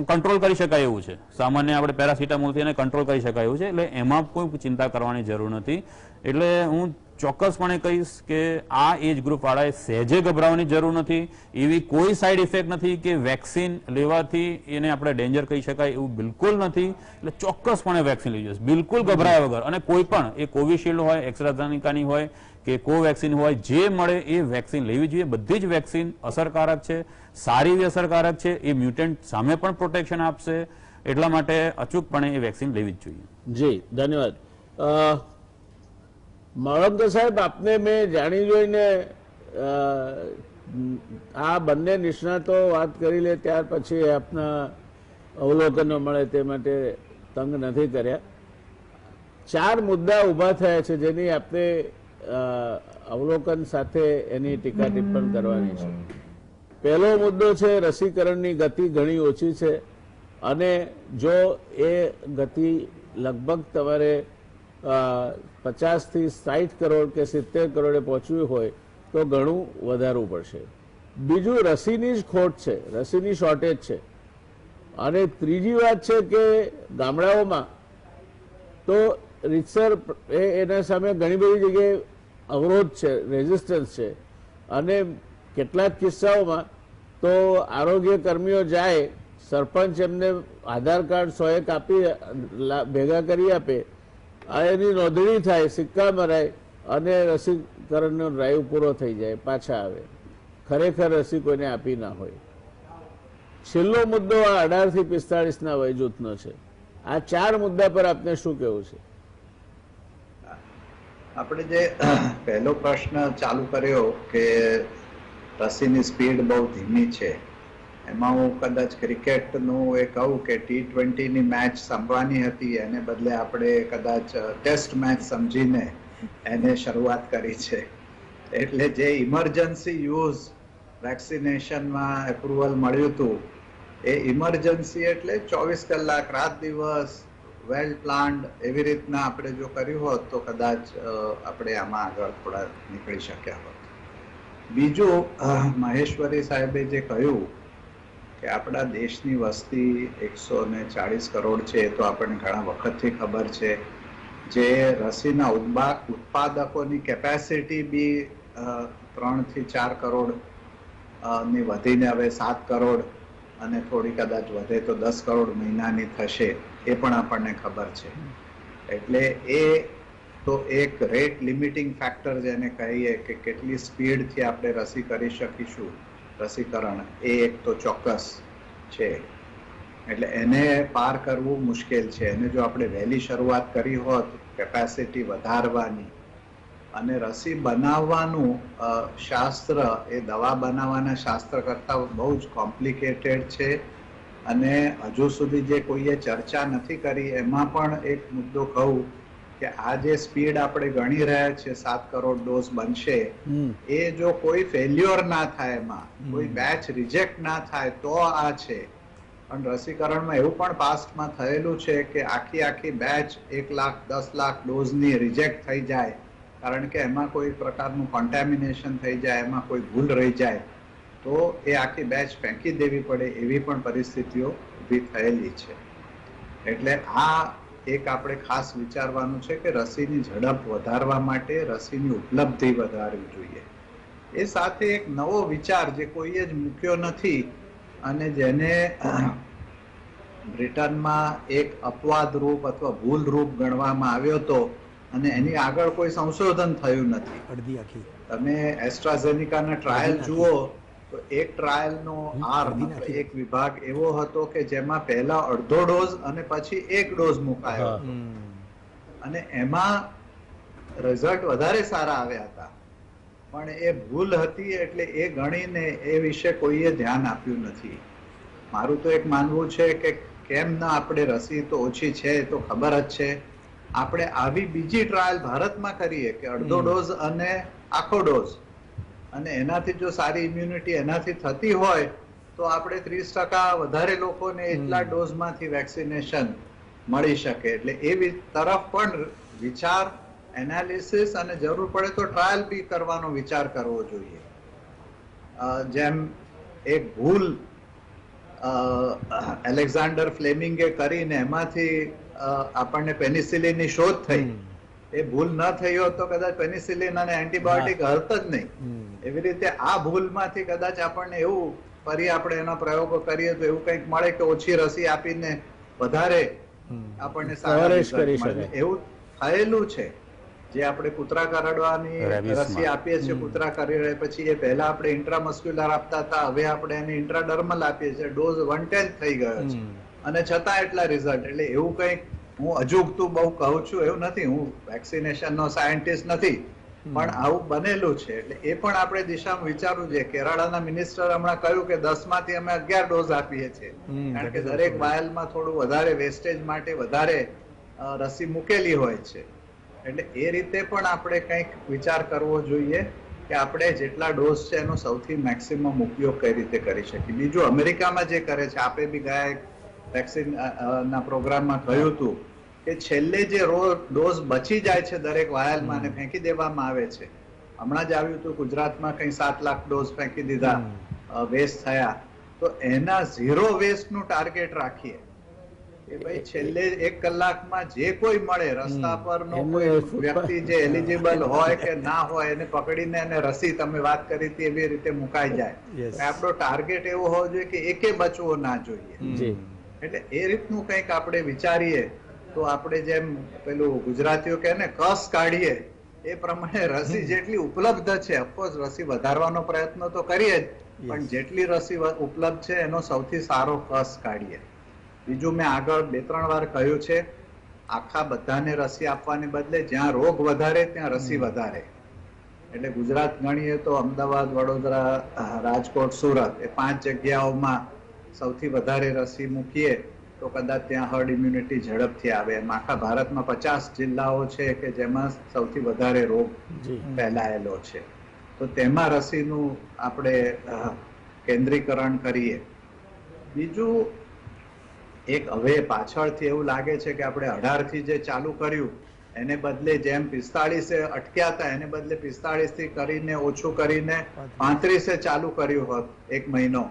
કંટ્રોલ કરી શકાય એવું છે. સામાન્ય આપણે પેરાસિટામોલથી એને કંટ્રોલ કરી શકાય એવું છે, એટલે એમાં કોઈ ચિંતા કરવાની જરૂર નથી. એટલે હું ચોક્કસપણે કહીશ કે આ એજ ગ્રુપ વાળાએ સહેજે ગભરાવાની જરૂર નથી. એવી કોઈ સાઇડ ઇફેક્ટ નથી કે વેક્સિન લેવાથી એને આપણે ડેન્જર કહી શકાય એવું બિલકુલ નથી. એટલે ચોક્કસપણે વેક્સિન લેવી જોઈએ, બિલકુલ ગભરાયા વગર. અને કોઈ પણ, એ કોવિશિલ્ડ હોય, એસ્ટ્રાઝેનેકાની હોય કે કોવેક્સિન હોય, જે મળે એ વેક્સિન લેવી જોઈએ. બધી જ વેક્સિન અસરકારક છે, સારી એવી અસરકારક છે, એ મ્યુટન્ટ સામે પણ પ્રોટેક્શન આપશે. એટલા માટે અચૂકપણે એ વેક્સિન લેવી જ જોઈએ. જી, ધન્યવાદ. માળવકર સાહેબ, આપને મેં જાણી જોઈને આ બંને નિષ્ણાતો વાત કરી લે ત્યાર પછી આપના અવલોકનો મળે તે માટે તંગ નથી કર્યા. 4 મુદ્દા ઊભા થયા છે જેની આપણે અવલોકન સાથે એની ટીકા ટિપ્પણ કરવાની છે. પહેલો મુદ્દો છે રસીકરણની ગતિ ઘણી ઓછી છે, અને જો એ ગતિ લગભગ તમારે 50 થી 60 કરોડ કે 70 કરોડે પહોંચવું હોય તો ઘણું વધારવું પડશે. બીજું રસીની જ ખોટ છે, રસીની શોર્ટેજ છે. અને ત્રીજી વાત છે કે ગામડાઓમાં તો રીતસર એના સામે ઘણી બધી જગ્યાએ અવરોધ છે, રેઝિસ્ટન્સ છે. અને કેટલાક કિસ્સાઓમાં તો આરોગ્ય કર્મીઓ જાય, સરપંચ એમને આધાર કાર્ડ 101 આપી ભેગા કરી આપે, એની નોંધણી થાય, સિક્કા મરાય અને રસીકરણનો ડ્રાઈવ પૂરો થઈ જાય, પાછા આવે. ખરેખર રસી કોઈને આપી ના હોય. છેલ્લો મુદ્દો આ 18 થી 45 વય જૂથનો છે. આ 4 મુદ્દા પર આપને શું કહેવું છે? આપણે જે પહેલો પ્રશ્ન ચાલુ કર્યો કે રસીની સ્પીડ બહુ ધીમી છે, એમાં હું કદાચ ક્રિકેટનું એ કહું કે T20ની મેચ સંભળવાની હતી, એને બદલે આપણે કદાચ ટેસ્ટ મેચ સમજીને એને શરૂઆત કરી છે. એટલે જે ઇમરજન્સી યુઝ વેક્સિનેશનમાં એપ્રુવલ મળ્યું હતું, એ ઇમરજન્સી એટલે 24 કલાક રાત દિવસ વેલ પ્લાન્ડ એવી રીતના આપણે જો કર્યું હોત તો કદાચ આપણે આમાં આગળ થોડા નીકળી શક્યા હોત. બીજું, મહેશ્વરી સાહેબે જે કહ્યું કે આપણા દેશની વસ્તી 140 કરોડ છે, એ તો આપણને ઘણા વખતથી ખબર છે. જે રસીના ઉત્પાદકોની કેપેસિટી બી 3 થી 4 કરોડ ની વધીને હવે 7 કરોડ અને થોડી કદાચ વધે તો 10 કરોડ મહિનાની થશે, એ પણ આપણને ખબર છે. એટલે એ તો એક રેટ લિમિટિંગ ફેક્ટર જેને કહીએ કે કેટલી સ્પીડથી આપણે રસી કરી શકીશું, રસીકરણ, એ એક તો ચોક્કસ છે. એટલે એને પાર કરવું મુશ્કેલ છે. એને જો આપણે વહેલી શરૂઆત કરી હોત કેપેસિટી વધારવાની, અને રસી બનાવવાનું શાસ્ત્ર એ દવા બનાવવાના શાસ્ત્ર કરતાં બહુ જ કોમ્પ્લિકેટેડ છે. અને હજુ સુધી જે કોઈએ ચર્ચા નથી કરી એમાં પણ એક મુદ્દો કહું કે આ જે સ્પીડ આપણે ગણી રહ્યા છીએ 7 કરોડ ડોઝ બનશે, એ જો કોઈ ફેલ્યોર ના થાય, એમાં કોઈ બેચ રિજેક્ટ ના થાય તો આ છે. પણ રસીકરણમાં એવું પણ પાસ્ટમાં થયેલું છે કે આખી બેચ 1 લાખ 10 લાખ ડોઝની રિજેક્ટ થઈ જાય, કારણ કે એમાં કોઈ પ્રકારનું કોન્ટેમિનેશન થઈ જાય, એમાં કોઈ ભૂલ રહી જાય તો એ આખી બેચ ફેંકી દેવી પડે, એવી પણ પરિસ્થિતિઓ ઊભી થયેલી છે. એટલે આ એક આપણે ખાસ વિચારવાનું છે કે રસીની ઝડપ વધારવા માટે રસીની ઉપલબ્ધિ વધારવી જોઈએ. એ સાથે એક નવો વિચાર જે કોઈએ જ મૂક્યો નથી અને જેને બ્રિટનમાં એક અપવાદ રૂપ અથવા ભૂલ રૂપ ગણવામાં આવ્યો હતો, અને એની આગળ કોઈ સંશોધન થયું નથી. તમે એસ્ટ્રાઝેનિકાના ટ્રાયલ જુઓ તો એક ટ્રાયલનો આર્મ, એક વિભાગ એવો હતો કે જેમાં પહેલા અડધો ડોઝ અને પછી 1 ડોઝ મુકાયો હતો, અને એમાં રિઝલ્ટ વધારે સારા આવ્યા હતા. પણ એ ભૂલ હતી, એટલે એ ગણીને એ વિશે કોઈએ ધ્યાન આપ્યું નથી. મારું તો એક માનવું છે કે કેમ ના આપણે, રસી તો ઓછી છે એ તો ખબર જ છે, આપણે આવી બીજી ટ્રાયલ ભારતમાં કરીએ કે અડધો ડોઝ અને આખો ડોઝ, અને એનાથી જો સારી ઇમ્યુનિટી એનાથી થતી હોય તો આપણે 30% વધારે લોકોને એટલા ડોઝમાંથી વેક્સિનેશન મળી શકે. એટલે એ તરફ પણ વિચાર, એનાલિસિસ અને જરૂર પડે તો ટ્રાયલ બી કરવાનો વિચાર કરવો જોઈએ. જેમ એક ભૂલ એલેક્ઝાન્ડર ફ્લેમિંગે કરીને એમાંથી આપણને પેનિસિલિનની શોધ થઈ, એ ભૂલ ન થઈ હોત તો કદાચ પેનિસિલિન અને એન્ટીબાયોટિક હરત જ નહીં. એવી રીતે આ ભૂલમાંથી કદાચ આપણને એવું ફરી આપણે એના પ્રયોગો કરીએ તો એવું કંઈક મળે કે ઓછી રસી આપીને વધારે આપણને સારા રિઝલ્ટ મળે. એવું થયેલું છે. જે આપણે કૂતરા કરડવાની રસી આપીએ છીએ, કૂતરા કરડે પછી એ પહેલા આપણે ઇન્ટ્રામસ્ક્યુલર આપતા હતા, હવે આપણે એને ઇન્ટ્રાડર્મલ આપીએ છીએ, ડોઝ 1/10 થઈ ગયો છે, અને છતાં એટલા રિઝલ્ટ. એટલે એવું કંઈક હું અજુગતું બહુ કહું છું એવું નથી, હું વેક્સિનેશનનો સાયન્ટિસ્ટ નથી, પણ આવું બનેલું છે. એટલે એ પણ આપણે દિશામાં વિચારવું છે. કેરાલાના મિનિસ્ટર હમણાં કહ્યું કે 10 માંથી અમે 11 ડોઝ આપીએ છીએ, કારણ કે દરેક વાયલમાં થોડું વધારે વેસ્ટેજ માટે વધારે રસી મૂકેલી હોય છે. એટલે એ રીતે પણ આપણે કંઈક વિચાર કરવો જોઈએ કે આપણે જેટલા ડોઝ છે એનો સૌથી મેક્સિમમ ઉપયોગ કઈ રીતે કરી શકીએ. બીજું, અમેરિકામાં જે કરે છે, આપે બી ગયા વેક્સિન ના પ્રોગ્રામમાં કહ્યું હતું કે છેલ્લે જે ડોઝ બચી જાય છે દરેક વાયલમાં અને ફેંકી દેવામાં આવે છે. હમણાં જ આવ્યું હતું ગુજરાતમાં કંઈ 7 લાખ ડોઝ ફેંકી દીધા, વેસ્ટ થયા. તો એના 0 વેસ્ટ નું ટાર્ગેટ રાખીએ કે ભાઈ છેલ્લે 1 કલાકમાં જે કોઈ મળે રસ્તા પરનો કોઈ વ્યક્તિ જે એલિજિબલ હોય કે ના હોય એને પકડીને એને રસી, તમે વાત કરી હતી એવી રીતે મુકાઈ જાય. આપણો ટાર્ગેટ એવો હોવો જોઈએ કે એકે બચવો ના જોઈએ. એટલે એ રીતનું કંઈક આપણે વિચારીએ તો આપણે જેમ પેલું ગુજરાતીઓ કહે ને કસ કાઢીએ એ પ્રમાણે રસી જેટલી ઉપલબ્ધ છે, ઓફકોર્સ રસી વધારવાનો પ્રયત્ન તો કરીએ જ, પણ જેટલી રસી ઉપલબ્ધ છે એનો સૌથી સારો કસ કાઢીએ. બીજું મેં આગળ 2-3 વાર કહ્યું છે, આખા બધાને રસી આપવાને બદલે જ્યાં રોગ વધારે ત્યાં રસી વધારે. એટલે ગુજરાત ગણીએ તો અમદાવાદ, વડોદરા, રાજકોટ, સુરત એ 5 જગ્યાઓમાં સૌથી વધારે રસી મૂકીએ તો કદાચ ત્યાં હર્ડ ઇમ્યુનિટી ઝડપથી આવે. એમ આખા ભારતમાં 50 જિલ્લાઓ છે કે જેમાં સૌથી વધારે રોગ ફેલાયેલો છે, તો તેમાં રસીનું આપણે કેન્દ્રીકરણ કરીએ. બીજું એક હવે પાછળથી એવું લાગે છે કે આપણે 18 થી જે ચાલુ કર્યું એને બદલે જેમ 45 અટક્યા હતા એને બદલે 45 થી કરીને ઓછું કરીને 35 ચાલુ કર્યું હોત 1 મહિનો,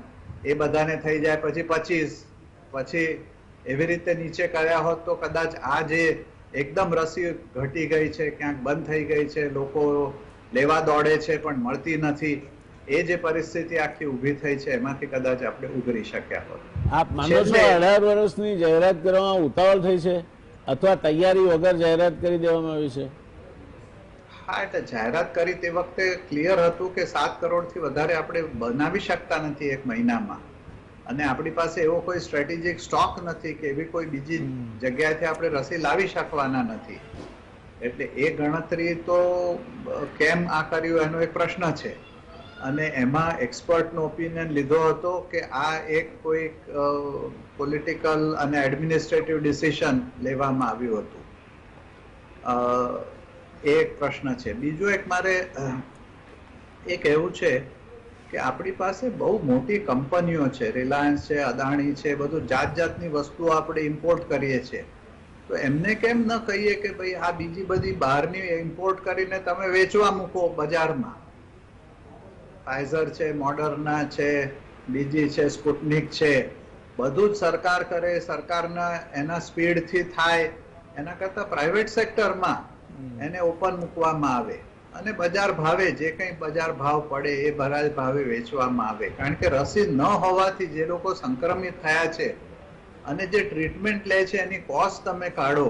એ બધાને થઈ જાય પછી 25, પછી એવી રીતે નીચે કર્યા હોત તો કદાચ આ જે એકદમ રસી ઘટી ગઈ છે, ક્યાંક બંધ થઈ ગઈ છે, લોકો લેવા દોડે છે પણ મળતી નથી, એ જે પરિસ્થિતિ આખી ઊભી થઈ છે એમાંથી કદાચ આપણે ઉભરી શક્યા હોત. આપ માનો છો 18 વર્ષની જાહેરાત કરવામાં ઉતાવળ થઈ છે અથવા તૈયારી વગર જાહેરાત કરી દેવામાં આવી છે? હા, એટલે જાહેરાત કરી તે વખતે ક્લિયર હતું કે 7 કરોડથી વધારે આપણે બનાવી શકતા નથી 1 મહિનામાં, અને આપણી પાસે એવો કોઈ સ્ટ્રેટેજિક સ્ટોક નથી કે એવી કોઈ બીજી જગ્યાએથી આપણે રસી લાવી શકવાના નથી. એટલે એ ગણતરી તો કેમ આ કર્યું એનો એક પ્રશ્ન છે, અને એમાં એક્સપર્ટનો ઓપિનિયન લીધો હતો કે આ એક કોઈ પોલિટિકલ અને એડમિનિસ્ટ્રેટિવ ડિસિઝન લેવામાં આવ્યું હતું. એક પ્રશ્ન છે. બીજું એક મારે એ કહેવું છે કે આપણી પાસે બહુ મોટી કંપનીઓ છે, રિલાયન્સ છે, અદાણી છે, બધું જાત જાતની વસ્તુઓ આપણે ઇમ્પોર્ટ કરીએ છીએ, તો એમને કેમ ન કહીએ કે ભાઈ આ બીજી બધી બહારની ઇમ્પોર્ટ કરીને તમે વેચવા મૂકો બજારમાં. ફાઇઝર છે, મોડર્ના છે, બીજી છે, સ્પુટનિક છે, બધું જ સરકાર કરે, સરકારના એના સ્પીડથી થાય, એના કરતા પ્રાઇવેટ સેક્ટરમાં એને ઓપન મૂકવામાં આવે અને બજાર ભાવે જે કંઈ બજાર ભાવ પડે એ બજાર ભાવે વેચવામાં આવે. કારણ કે રસી ન હોવાથી જે લોકો સંક્રમિત થયા છે અને જે ટ્રીટમેન્ટ લે છે એની કોસ્ટ તમે કાઢો,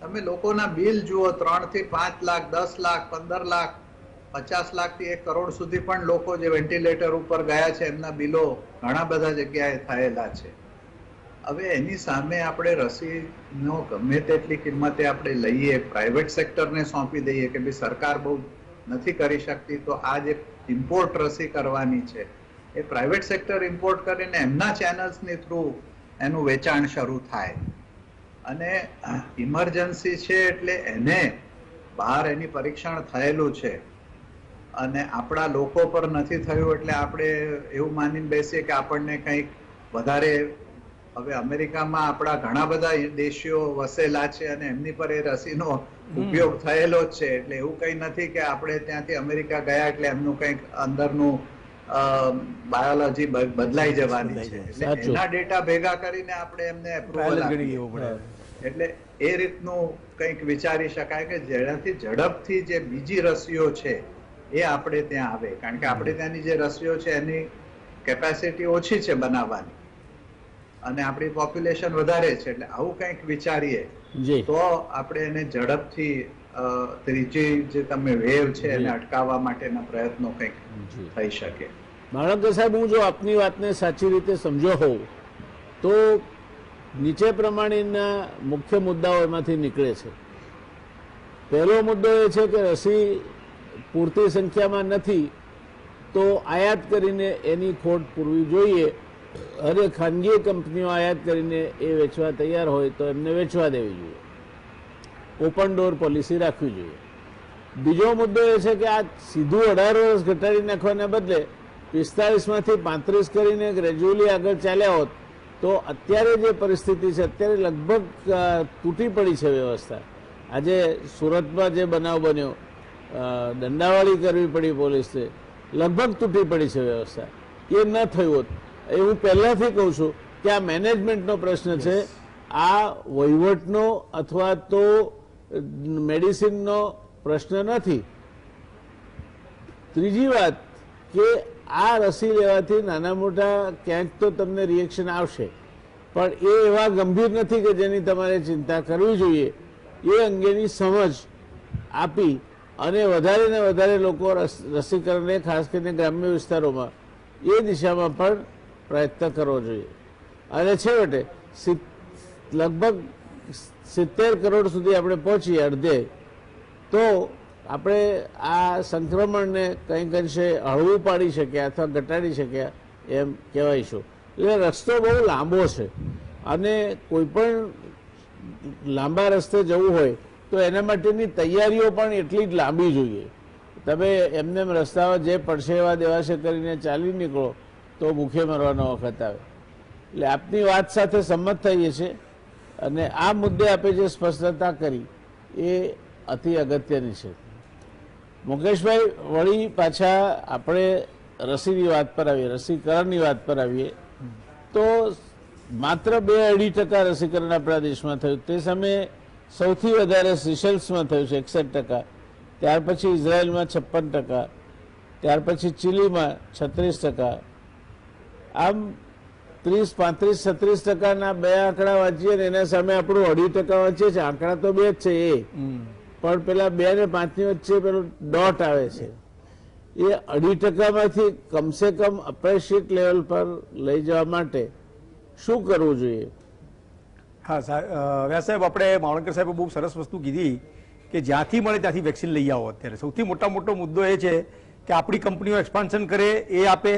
તમે લોકોના બિલ જુઓ, 3 થી 5 લાખ, 10 લાખ, 15 લાખ, 50 લાખથી 1 કરોડ સુધી પણ લોકો જે વેન્ટિલેટર ઉપર ગયા છે એમના બિલો ઘણા બધા જગ્યાએ થયેલા છે. હવે એની સામે આપણે રસીનો ગમે તેટલી કિંમતે આપણે લઈએ, પ્રાઇવેટ સેક્ટરને સોંપી દઈએ કે ભાઈ સરકાર બહુ નથી કરી શકતી તો આ જે ઇમ્પોર્ટ રસી કરવાની છે એ પ્રાઇવેટ સેક્ટર ઇમ્પોર્ટ કરીને એમના ચેનલ્સની થ્રુ એનું વેચાણ શરૂ થાય. અને ઇમરજન્સી છે એટલે એને બહાર એની પરીક્ષણ થયેલું છે અને આપણા લોકો પર નથી થયું એટલે આપણે એવું માનીને બેસીએ કે આપણને કંઈક વધારે. હવે અમેરિકામાં આપણા ઘણા બધા દેશીઓ વસેલા છે અને એમની પર એ રસીનો ઉપયોગ થયેલો જ છે, એટલે એવું કંઈ નથી કે આપણે ત્યાંથી અમેરિકા ગયા એટલે એમનું કંઈક અંદરનું બાયોલોજી બદલાઈ જવાની છે. એટલે એના ડેટા ભેગા કરીને આપણે એમને એપ્રુવલ આપીએ. એટલે એ રીતનું કંઈક વિચારી શકાય કે જેનાથી ઝડપથી જે બીજી રસીઓ છે એ આપણે ત્યાં આવે, કારણ કે આપણે ત્યાંની જે રસીઓ છે એની કેપેસિટી ઓછી છે બનાવવાની અને આપણી પોપ્યુલેશન વધારે છે. એટલે આવું કંઈક વિચારીએ તો આપણે એને ઝડપથી ત્રીજી જે તમે વેવ છે એને અટકાવવા માટેના પ્રયત્નો કંઈક થઈ શકે. માણક સાહેબ, હું જો આપની વાતને સાચી રીતે સમજો હોઉં તો નીચે પ્રમાણેના મુખ્ય મુદ્દાઓ એમાંથી નીકળે છે. પહેલો મુદ્દો એ છે કે રસી પૂરતી સંખ્યામાં નથી તો આયાત કરીને એની ખોટ પૂરવી જોઈએ, અને ખાનગી કંપનીઓ આયાત કરીને એ વેચવા તૈયાર હોય તો એમને વેચવા દેવી જોઈએ, ઓપન ડોર પોલિસી રાખવી જોઈએ. બીજો મુદ્દો એ છે કે આ સીધું 18 વર્ષ ઘટાડી નાખવાને બદલે 45માંથી 35 કરીને ગ્રેજ્યુઅલી આગળ ચાલ્યા હોત તો અત્યારે જે પરિસ્થિતિ છે અત્યારે લગભગ તૂટી પડી છે વ્યવસ્થા. આજે સુરતમાં જે બનાવ બન્યો, દંડાવાળી કરવી પડી પોલીસને, લગભગ તૂટી પડી છે વ્યવસ્થા. એ ન થયું હોત એ હું પહેલાથી કહું છું કે આ મેનેજમેન્ટનો પ્રશ્ન છે, આ વહીવટનો અથવા તો મેડિસિનનો પ્રશ્ન નથી. ત્રીજી વાત કે આ રસી લેવાથી નાના મોટા ક્યાંક તો તમને રિએક્શન આવશે, પણ એ એવા ગંભીર નથી કે જેની તમારે ચિંતા કરવી જોઈએ. એ અંગેની સમજ આપી અને વધારે ને વધારે લોકો રસીકરણને ખાસ કરીને ગ્રામ્ય વિસ્તારોમાં એ દિશામાં પણ પ્રયત્ન કરવો જોઈએ. અને છેવટે લગભગ 70 કરોડ સુધી આપણે પહોંચીએ અડધે, તો આપણે આ સંક્રમણને કંઈક અંશે હળવું પાડી શક્યા અથવા ઘટાડી શક્યા એમ કહેવાયશું. એટલે રસ્તો બહુ લાંબો છે અને કોઈ પણ લાંબા રસ્તે જવું હોય તો એના માટેની તૈયારીઓ પણ એટલી જ લાંબી જોઈએ. તમે એમને રસ્તાઓ જે પડશે એવા દેવાશે કરીને ચાલી નીકળો તો ભૂખે મરવાનો વખત આવે. એટલે આપની વાત સાથે સંમત થઈએ છીએ અને આ મુદ્દે આપે જે સ્પષ્ટતા કરી એ અતિ અગત્યની છે. મુકેશભાઈ, વળી પાછા આપણે રસીની વાત પર આવીએ, રસીકરણની વાત પર આવીએ તો માત્ર 2-2.5% રસીકરણ આપણા દેશમાં થયું. તે સમયે સૌથી વધારે સિશેલ્સમાં થયું છે 61%, ત્યાર પછી ઇઝરાયલમાં 56%, ત્યાર પછી ચીલીમાં 36%. આમ 30-35-36%ના બે આંકડા વાંચીએ ને એના સામે આપણું 2.5% વાંચીએ છીએ. આંકડા તો બે જ છે એ, પણ પેલા 2 અને 5ની વચ્ચે પેલું ડોટ આવે છે. એ 2.5%માંથી કમસે કમ અપ્રેશિએટ લેવલ પર લઈ જવા માટે શું કરવું જોઈએ? હા વ્યાસ સાહેબ, આપણે માવલંકર સાહેબે બહુ સરસ વસ્તુ કીધી કે જ્યાંથી મળે ત્યાંથી વેક્સિન લઈ આવો. અત્યારે સૌથી મોટો મુદ્દો એ છે કે આપણી કંપનીઓ એક્સપાન્શન કરે, એ આપે.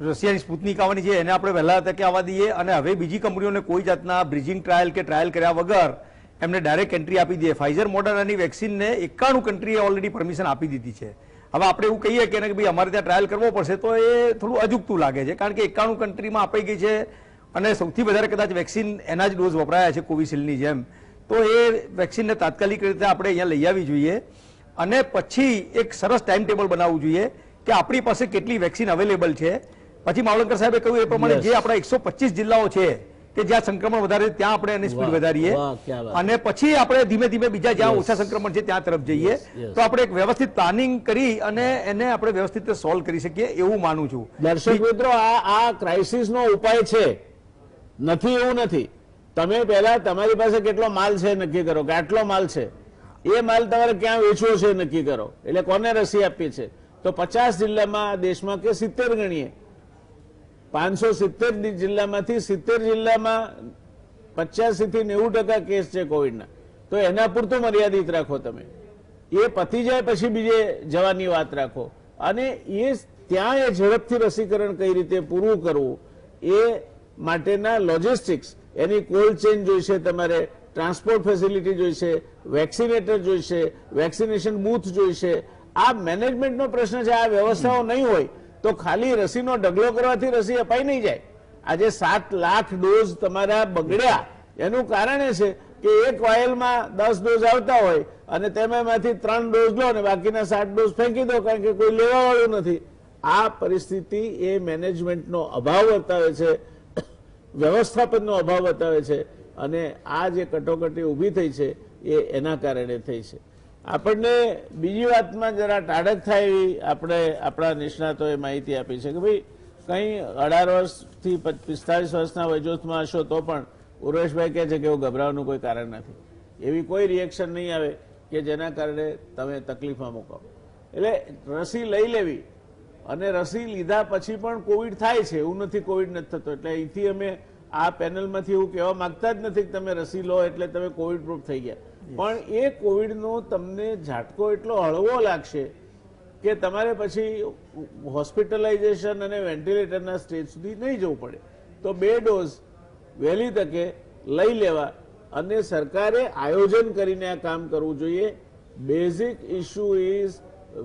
રશિયાની સ્પુતનિક આવવાની છે એને આપણે વહેલા તકે આવવા દઈએ, અને હવે બીજી કંપનીઓને કોઈ જાતના બ્રિજિંગ ટ્રાયલ કે ટ્રાયલ કર્યા વગર એમને ડાયરેક્ટ એન્ટ્રી આપી દઈએ. ફાઇઝર મોડર્નાની વેક્સિનને 91 કન્ટ્રીએ ઓલરેડી પરમિશન આપી દીધી છે. હવે આપણે એવું કહીએ કે ભાઈ અમારે ત્યાં ટ્રાયલ કરવો પડશે તો એ થોડું અજુગતું લાગે છે, કારણ કે 91 કન્ટ્રીમાં અપાઈ ગઈ છે અને સૌથી વધારે કદાચ વેક્સિન એના જ ડોઝ વપરાયા છે કોવિશિલ્ડની જેમ. તો એ વેક્સિનને તાત્કાલિક રીતે આપણે અહીંયા લઈ આવવી જોઈએ અને પછી એક સરસ ટાઈમ ટેબલ બનાવવું જોઈએ કે આપણી પાસે કેટલી વેક્સિન અવેલેબલ છે. પછી માવલંકર સાહેબે કહ્યું એ પ્રમાણે જે આપણા 125 જિલ્લાઓ છે કે જ્યાં સંક્રમણ વધારે ત્યાં આપણે એની સ્પીડ વધારીએ અને પછી આપણે ધીમે ધીમે બીજા જ્યાં ઓછા સંક્રમણ છે ત્યાં તરફ જઈએ. તો આપણે એક વ્યવસ્થિત પ્લાનિંગ કરી અને એને આપણે વ્યવસ્થિત સોલ્વ કરી શકીએ એવું માનું છું. દર્શક મિત્રો, આ ક્રાઇસિસનો ઉપાય છે, નથી એવું નથી. તમે પહેલા તમારી પાસે કેટલો માલ છે નક્કી કરો કે આટલો માલ છે, એ માલ તમારે ક્યાં વેચવો છે નક્કી કરો. એટલે કોને રસી આપી છે તો 50 જિલ્લામાં દેશમાં કે 70 ગણીએ, 570 જિલ્લામાંથી 70 જિલ્લામાં 85 થી 90% કેસ છે કોવિડના, તો એના પૂરતું મર્યાદિત રાખો. તમે એ પતી જાય પછી બીજે જવાની વાત રાખો. અને એ ત્યાં એ ઝડપથી રસીકરણ કઈ રીતે પૂરું કરવું એ માટેના લોજિસ્ટિક્સ, એની કોલ્ડ ચેન જોઈશે, તમારે ટ્રાન્સપોર્ટ ફેસિલિટી જોઈશે, વેક્સિનેટર જોઈશે, વેક્સિનેશન બૂથ જોઈશે. આ મેનેજમેન્ટનો પ્રશ્ન છે. આ વ્યવસ્થાઓ નહીં હોય તો ખાલી રસીનો ઢગલો કરવાથી રસી અપાઈ નહીં જાય. આજે 7 લાખ ડોઝ તમારા બગડ્યા એનું કારણ એ છે કે એક વાયલમાં 10 ડોઝ આવતા હોય અને તેમાંથી 3 ડોઝ લો અને બાકીના 7 ડોઝ ફેંકી દો, કારણ કે કોઈ લેવા વાળું નથી. આ પરિસ્થિતિ એ મેનેજમેન્ટનો અભાવ બતાવે છે, વ્યવસ્થાપનનો અભાવ બતાવે છે અને આ જે કટોકટી ઊભી થઈ છે એ એના કારણે થઈ છે. આપણને બીજી વાતમાં જરા ટાઢક થાય એવી આપણે આપણા નિષ્ણાતોએ માહિતી આપી છે કે ભાઈ કંઈ 18 વર્ષથી 45 વર્ષના વયજૂથમાં હશો તો પણ ઉર્વેશભાઈ કહે છે કે એવું ગભરાવાનું કોઈ કારણ નથી. એવી કોઈ રિએક્શન નહીં આવે કે જેના કારણે તમે તકલીફમાં મુકાવો. એટલે રસી લઈ લેવી અને રસી લીધા પછી પણ કોવિડ થાય છે એવું નથી કોવિડ નથી થતો. એટલે અહીંથી અમે આ પેનલમાંથી એવું કહેવા માંગતા જ નથી કે તમે રસી લો એટલે તમે કોવિડ પ્રૂફ થઈ ગયા, પણ એ કોવિડનો તમને ઝાટકો એટલો હળવો લાગશે કે તમારે પછી હોસ્પિટલાઇઝેશન અને વેન્ટિલેટરના સ્ટેજ સુધી નહીં જવું પડે. તો 2 ડોઝ વહેલી તકે લઈ લેવા અને સરકારે આયોજન કરીને આ કામ કરવું જોઈએ. બેઝિક ઇશ્યુ ઇઝ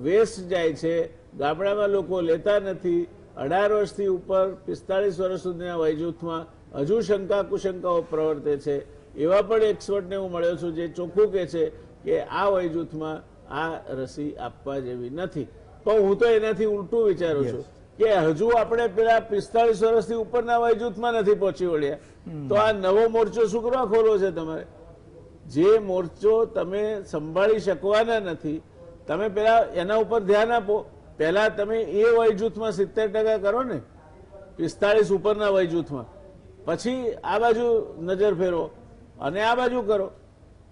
વેસ્ટ જાય છે, ગામડામાં લોકો લેતા નથી, 18 વર્ષથી ઉપર 45 વર્ષ સુધીના વયજૂથમાં હજુ શંકા કુશંકાઓ પ્રવર્તે છે એવા પણ એક્સપર્ટને હું મળ્યો છું જે ચોખ્ખું કહે છે કે આ વયજૂથમાં આ રસી આપવા જેવી નથી. પણ હું તો એનાથી ઉલટું વિચારું છું કે હજુ આપણે પેલા 45 વર્ષથી ઉપરના વયજૂથમાં નથી પહોંચી વળ્યા, તો આ નવો મોરચો શું કરવા ખોલવો છે તમારે? જે મોરચો તમે સંભાળી શકવાના નથી, તમે પેલા એના ઉપર ધ્યાન આપો. પહેલા તમે એ વયજૂથમાં 70% કરો ને, 45 ઉપરના વયજૂથમાં, પછી આ બાજુ નજર ફેરવો અને આ બાજુ કરો.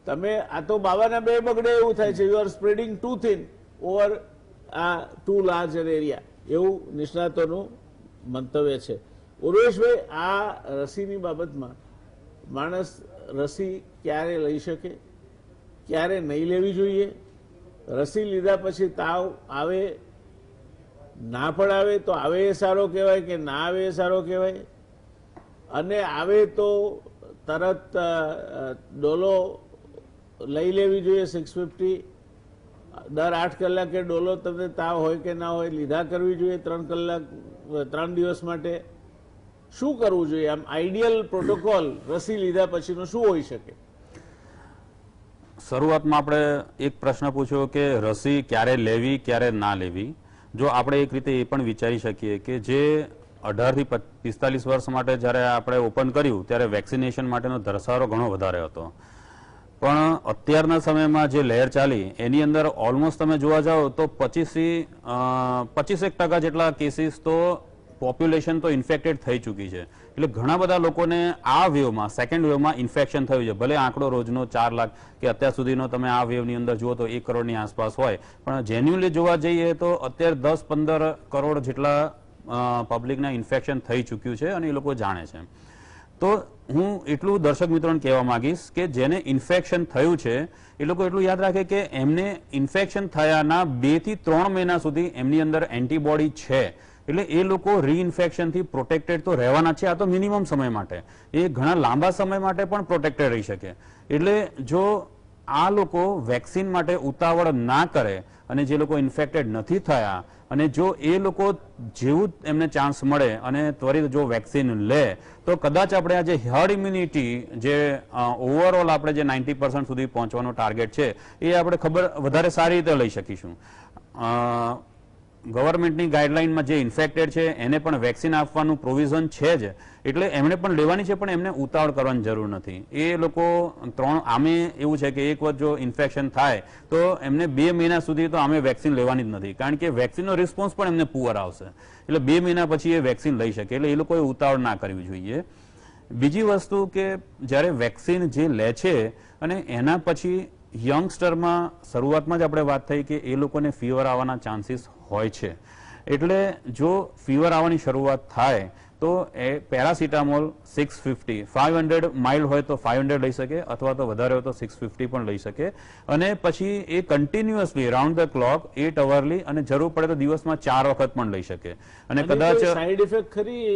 તમે આ તો બાવાના બે બગડે એવું થાય છે. You are spreading too thin over a too larger area, એવું નિષ્ણાતોનું મંતવ્ય છે. ઉર્વેશભાઈ, આ રસીની બાબતમાં માણસ રસી ક્યારે લઈ શકે, ક્યારે નહીં લેવી જોઈએ, રસી લીધા પછી તાવ આવે ના પણ આવે તો આવે એ સારો કહેવાય કે ના આવે એ સારો કહેવાય, અને આવે તો તરત ડોલો લઈ લેવી જોઈએ 650, દર 8 કલાકે ડોલો તમને તાવ હોય કે ના હોય લીધા કરવી જોઈએ 3 દિવસ માટે. શું કરવું જોઈએ? આમ આઈડિયલ પ્રોટોકોલ રસી લીધા પછીનો શું હોઈ શકે? શરૂઆતમાં આપણે એક પ્રશ્ન પૂછ્યો કે રસી ક્યારે લેવી ક્યારે ના લેવી. જો આપણે એક રીતે એ પણ વિચારી શકીએ કે જે 18 થી 45 વર્ષ માટે જ્યારે આપણે ઓપન કર્યું ત્યારે વેક્સિનેશન માટેનો ધરસારો ઘણો વધારે હતો, પણ અત્યારના સમયમાં જે લહેર ચાલી એની અંદર ઓલમોસ્ટ તમે જોવા જાઓ તો 25% જેટલા કેસીસ તો પોપ્યુલેશન તો ઇન્ફેક્ટેડ થઈ ચૂકી છે. એટલે ઘણા બધા લોકોને આ વેવમાં સેકન્ડ વેવમાં ઇન્ફેક્શન થયું છે. ભલે આંકડો રોજનો 4 લાખ કે અત્યાર સુધીનો તમે આ વેવની અંદર જુઓ તો 1 કરોડની આસપાસ હોય, પણ જેન્યુઅલી જોવા જઈએ તો અત્યારે 10-15 કરોડ જેટલા પબ્લિકના ઇન્ફેક્શન થઈ ચૂક્યું છે અને એ લોકો જાણે છે. તો હું એટલું દર્શક મિત્રોને કહેવા માંગીશ કે જેને ઇન્ફેક્શન થયું છે એ લોકો એટલું યાદ રાખે કે એમને ઇન્ફેક્શન થયાના 2 થી 3 મહિના સુધી એમની અંદર એન્ટીબોડી છે, એટલે એ લોકો રીઇન્ફેક્શનથી પ્રોટેક્ટેડ તો રહેવાના છે. આ તો મિનિમમ સમય માટે, એ ઘણા લાંબા સમય માટે પણ પ્રોટેક્ટેડ રહી શકે. એટલે જો આ લોકો વેક્સિન માટે ઉતાવળ ના કરે અને જે લોકો ઇન્ફેક્ટેડ નથી થયા અને જો એ લોકો જેવું એમને ચાન્સ મળે અને ત્વરિત જો વેક્સિન લે તો કદાચ આપણે આ જે હર્ડ ઇમ્યુનિટી જે ઓવરઓલ આપણે જે 90% સુધી પહોંચવાનો ટાર્ગેટ છે એ આપણે વધારે સારી રીતે લઈ શકીશું. ગવર્મેન્ટની ગાઈડલાઇનમાં જે ઇન્ફેક્ટેડ છે એને પણ વેક્સિન આપવાનું પ્રોવિઝન છે જ, એટલે એમણે પણ લેવાની છે, પણ એમને ઉતાવળ કરવાની જરૂર નથી. એ લોકો આમે એવું છે કે એક વખત જો ઇન્ફેક્શન થાય તો એમને 2 મહિના સુધી તો આમે વેક્સિન લેવાની જ નથી, કારણ કે વેક્સિનનો રિસ્પોન્સ પણ એમને પુઅર આવશે. એટલે 2 મહિના પછી એ વેક્સિન લઈ શકે, એટલે એ લોકોએ ઉતાવળ ના કરવી જોઈએ. બીજી વસ્તુ કે જ્યારે વેક્સિન જે લે છે અને એના પછી યંગસ્ટરમાં શરૂઆતમાં જ આપણે વાત થઈ કે એ લોકોને ફીવર આવવાના ચાન્સીસ હોય છે. એટલે જો ફીવર આવવાની શરૂઆત થાય તો એ પેરાસિટામોલ 650 500 માઇલ્ડ હોય તો 500 લઈ શકે અથવા તો વધારે હોય તો 650 પણ લઈ શકે, અને પછી એ continuously round the clock 8 hourly અને જરૂર પડે તો દિવસમાં 4 વખત પણ લઈ શકે. અને કદાચ સાઈડ ઇફેક્ટ ખરી